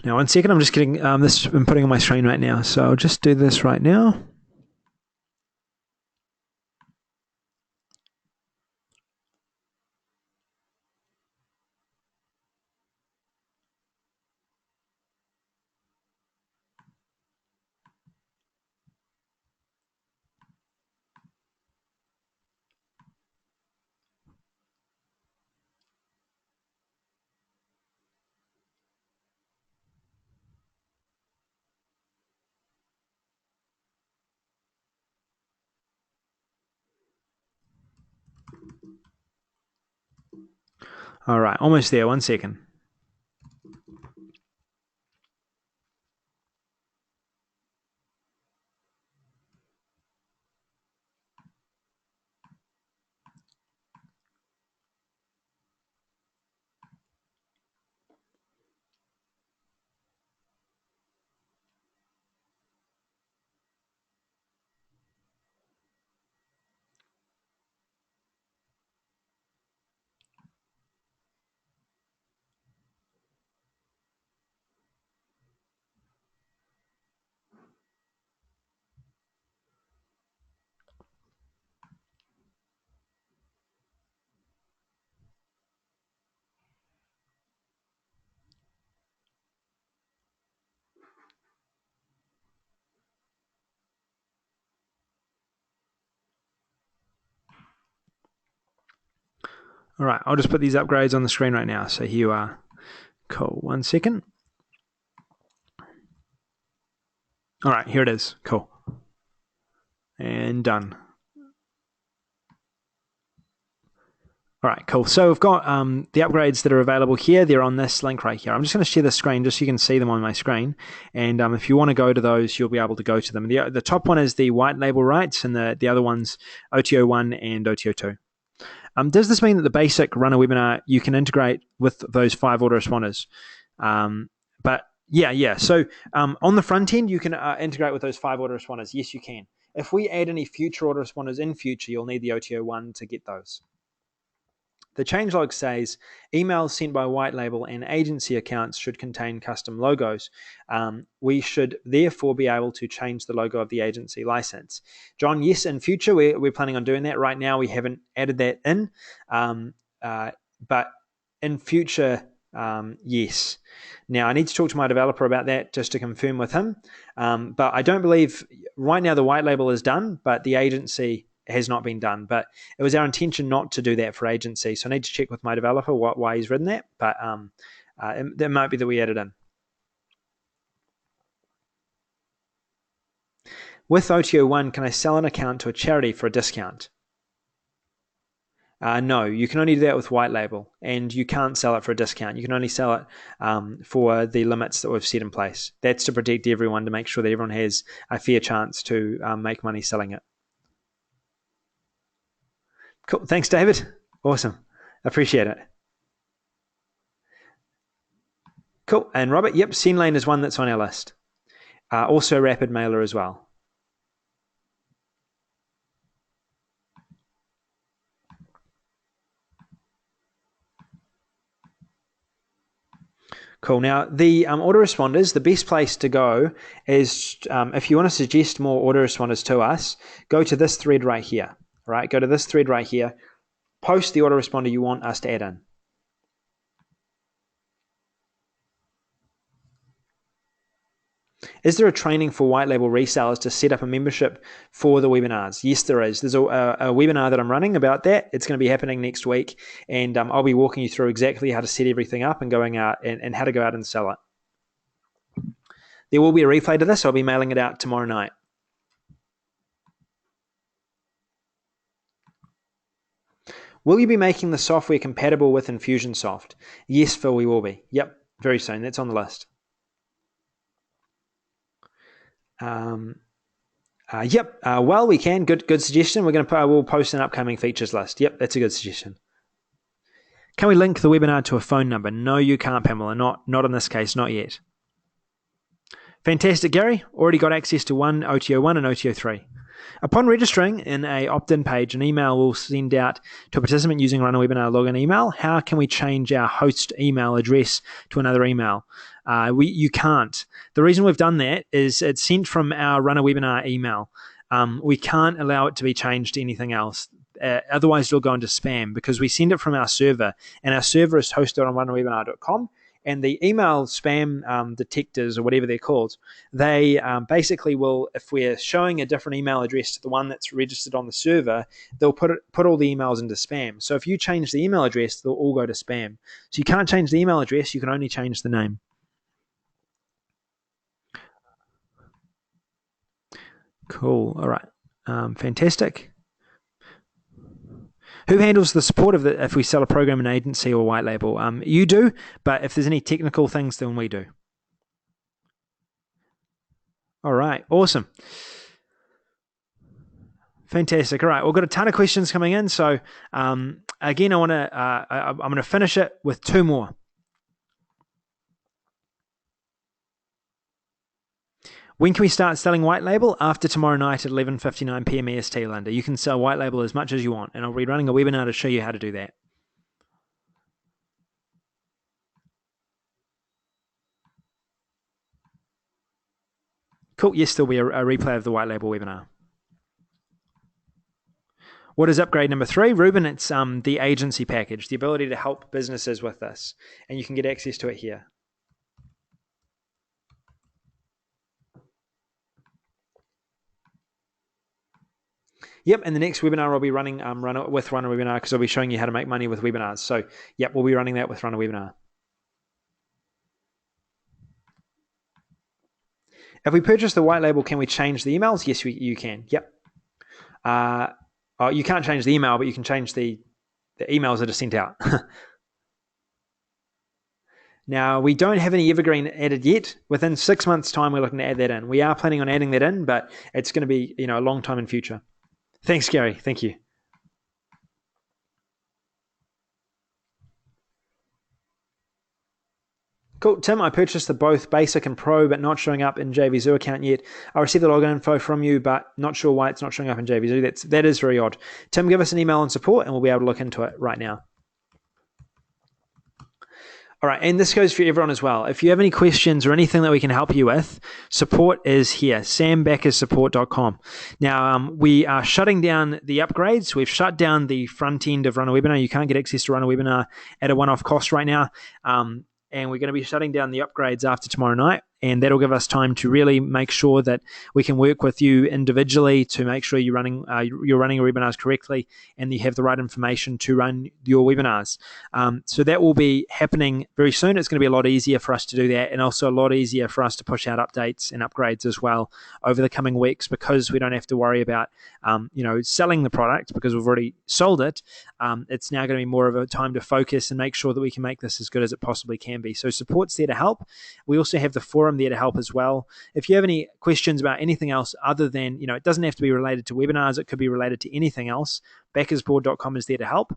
Now, 1 second, I'm just getting this, I'm putting on my screen right now. So I'll just do this right now. All right, almost there. 1 second. All right, I'll just put these upgrades on the screen right now. So here you are. Cool. 1 second. All right, here it is. Cool. And done. All right, cool. So we've got the upgrades that are available here. They're on this link right here. I'm just going to share the screen just so you can see them on my screen. And if you want to go to those, you'll be able to go to them. The top one is the white label rights, and the other one's OTO1 and OTO2. Does this mean that the basic Run a Webinar, you can integrate with those 5 autoresponders? But yeah. So on the front end, you can integrate with those 5 autoresponders. Yes, you can. If we add any future autoresponders in future, you'll need the OTO1 to get those. The changelog says emails sent by white label and agency accounts should contain custom logos. We should therefore be able to change the logo of the agency license. John, yes, in future we're planning on doing that. Right now we haven't added that in, but in future, yes. Now I need to talk to my developer about that just to confirm with him. But I don't believe right now the white label is done, but the agency has not been done, but it was our intention not to do that for agency. So I need to check with my developer why he's written that, but it might be that we added in. With OTO1, can I sell an account to a charity for a discount? No, you can only do that with white label, and you can't sell it for a discount. You can only sell it for the limits that we've set in place. That's to protect everyone, to make sure that everyone has a fair chance to make money selling it. Cool. Thanks, David. Awesome. Appreciate it. Cool. And Robert, yep, SendLane is one that's on our list. Also Rapid Mailer as well. Cool. Now, the autoresponders, the best place to go is if you want to suggest more autoresponders to us, go to this thread right here. Right? Go to this thread right here. Post the autoresponder you want us to add in. Is there a training for white label resellers to set up a membership for the webinars? Yes, there is. There's a webinar that I'm running about that. It's going to be happening next week, and I'll be walking you through exactly how to set everything up and going out and how to go out and sell it. There will be a replay to this. I'll be mailing it out tomorrow night. Will you be making the software compatible with Infusionsoft? Yes, Phil, we will be. Yep, very soon. That's on the list. Yep. Well, we can. Good suggestion. We'll post an upcoming features list. Yep, that's a good suggestion. Can we link the webinar to a phone number? No, you can't, Pamela. Not in this case. Not yet. Fantastic, Gary. Already got access to OTO1 and OTO3. Upon registering in a opt-in page, an email will send out to a participant using Run a Webinar login email. How can we change our host email address to another email? You can't. The reason we've done that is it's sent from our Run a Webinar email. We can't allow it to be changed to anything else. Otherwise, it'll go into spam because we send it from our server, and our server is hosted on runawebinar.com. And the email spam detectors, or whatever they're called, they basically will, if we're showing a different email address to the one that's registered on the server, they'll put all the emails into spam. So if you change the email address, they'll all go to spam. So you can't change the email address, you can only change the name. Cool. All right. Fantastic. Who handles the support of if we sell a program in agency or white label? You do, but if there's any technical things, then we do. All right, awesome. Fantastic. All right, we've got a ton of questions coming in. So again, I'm going to finish it with 2 more. When can we start selling white label? After tomorrow night at 11:59 p.m. EST, Linda. You can sell white label as much as you want, and I'll be running a webinar to show you how to do that. Cool. Yes, there'll be a replay of the white label webinar. What is upgrade number 3? Ruben, it's the agency package, the ability to help businesses with this, and you can get access to it here. Yep, and the next webinar I'll be running with Run a Webinar, because I'll be showing you how to make money with webinars. So, yep, we'll be running that with Run a Webinar. If we purchase the white label, can we change the emails? Yes, you can. Yep. You can't change the email, but you can change the emails that are sent out. Now, we don't have any evergreen added yet. Within 6 months' time, we're looking to add that in. We are planning on adding that in, but it's going to be a long time in future. Thanks, Gary. Thank you. Cool. Tim, I purchased the both Basic and Pro, but not showing up in JVZoo account yet. I received the login info from you, but not sure why it's not showing up in JVZoo. That is very odd. Tim, give us an email on support, and we'll be able to look into it right now. All right, and this goes for everyone as well. If you have any questions or anything that we can help you with, support is here, sambackersupport.com. Now, we are shutting down the upgrades. We've shut down the front end of Run a Webinar. You can't get access to Run a Webinar at a one-off cost right now. And we're going to be shutting down the upgrades after tomorrow night. And that'll give us time to really make sure that we can work with you individually to make sure you're running your webinars correctly and you have the right information to run your webinars. So that will be happening very soon. It's going to be a lot easier for us to do that, and also a lot easier for us to push out updates and upgrades as well over the coming weeks, because we don't have to worry about selling the product because we've already sold it. It's now going to be more of a time to focus and make sure that we can make this as good as it possibly can be. So support's there to help. We also have the forum there to help as well. If you have any questions about anything else other than, it doesn't have to be related to webinars, it could be related to anything else, backersboard.com is there to help.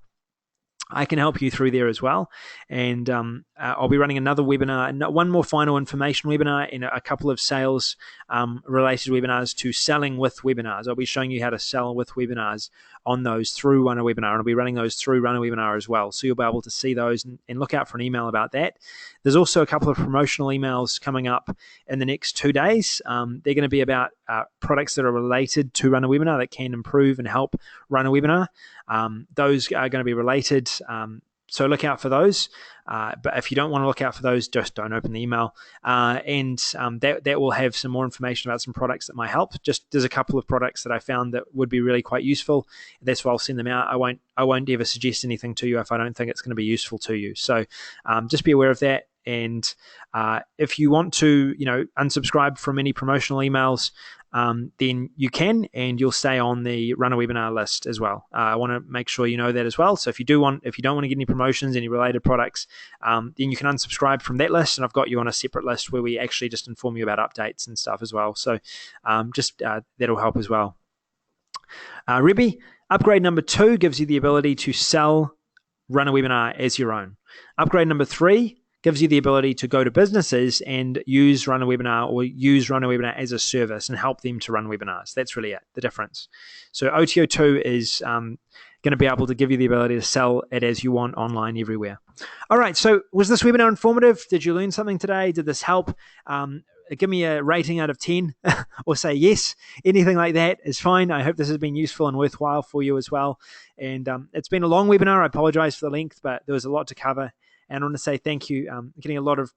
I can help you through there as well. And I'll be running another webinar, one more final information webinar, and a couple of sales related webinars to selling with webinars. I'll be showing you how to sell with webinars on those through Run a Webinar, and I'll be running those through Run a Webinar as well. So you'll be able to see those and look out for an email about that. There's also a couple of promotional emails coming up in the next 2 days. They're going to be about products that are related to Run a Webinar that can improve and help run a webinar. Those are going to be related. So look out for those. But if you don't want to look out for those, just don't open the email. That will have some more information about some products that might help. There's a couple of products that I found that would be really quite useful. That's why I'll send them out. I won't ever suggest anything to you if I don't think it's going to be useful to you. So just be aware of that. And if you want to, unsubscribe from any promotional emails, then you can, and you'll stay on the Run a Webinar list as well. I want to make sure you know that as well. So if you don't want to get any promotions, any related products, then you can unsubscribe from that list, and I've got you on a separate list where we actually just inform you about updates and stuff as well. So that'll help as well. Rebby, upgrade number 2 gives you the ability to sell Run a Webinar as your own. Upgrade number 3 gives you the ability to go to businesses and use Run a Webinar, or use Run a Webinar as a service and help them to run webinars. That's really the difference. So OTO2 is going to be able to give you the ability to sell it as you want online everywhere. All right, so was this webinar informative? Did you learn something today? Did this help? Give me a rating out of 10 or say yes. Anything like that is fine. I hope this has been useful and worthwhile for you as well. And it's been a long webinar. I apologize for the length, but there was a lot to cover. And I want to say thank you. Getting a lot of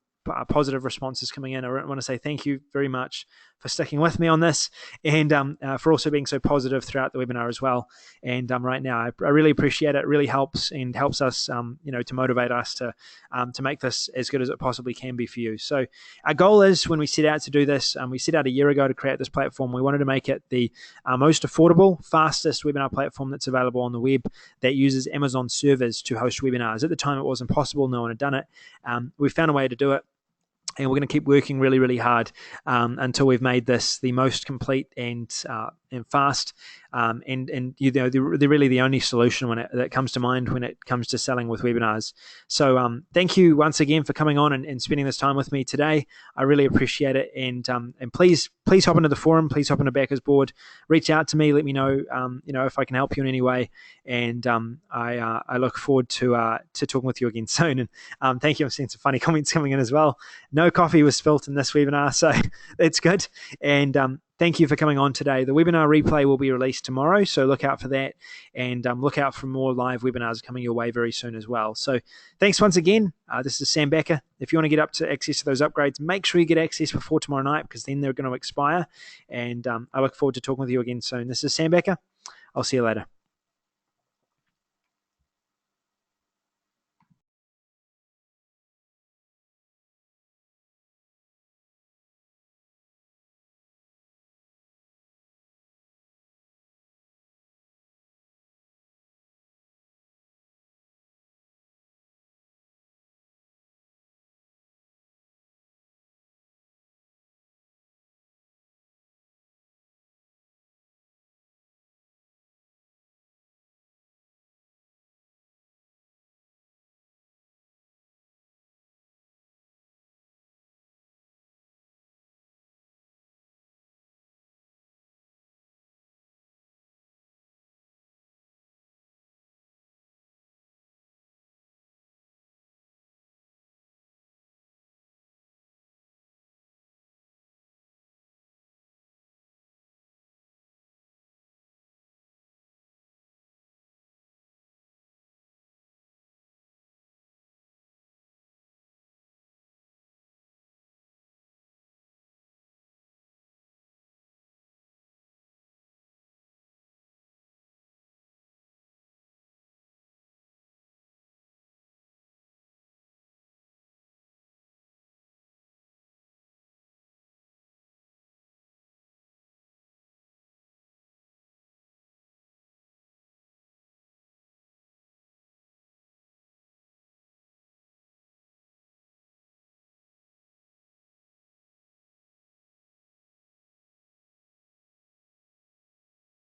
positive responses coming in. I want to say thank you very much for sticking with me on this, and for also being so positive throughout the webinar as well. And right now, I really appreciate it. It really helps us, to motivate us to make this as good as it possibly can be for you. So our goal is, when we set out to do this, we set out a year ago to create this platform. We wanted to make it the most affordable, fastest webinar platform that's available on the web that uses Amazon servers to host webinars. At the time, it wasn't possible. No one had done it. We found a way to do it. And we're going to keep working really, really hard until we've made this the most complete and fast, and they're really the only solution that comes to mind when it comes to selling with webinars. So thank you once again for coming on and spending this time with me today. I really appreciate it, and please hop into the forum, please hop into Backers Board, reach out to me, let me know if I can help you in any way, and I look forward to talking with you again soon. And thank you. I'm seeing some funny comments coming in as well. No coffee was spilt in this webinar, so that's good. And thank you for coming on today. The webinar replay will be released tomorrow, so look out for that, and look out for more live webinars coming your way very soon as well. So thanks once again. This is Sam Backer. If you want to get up to access to those upgrades, make sure you get access before tomorrow night, because then they're going to expire, and I look forward to talking with you again soon. This is Sam Backer. I'll see you later.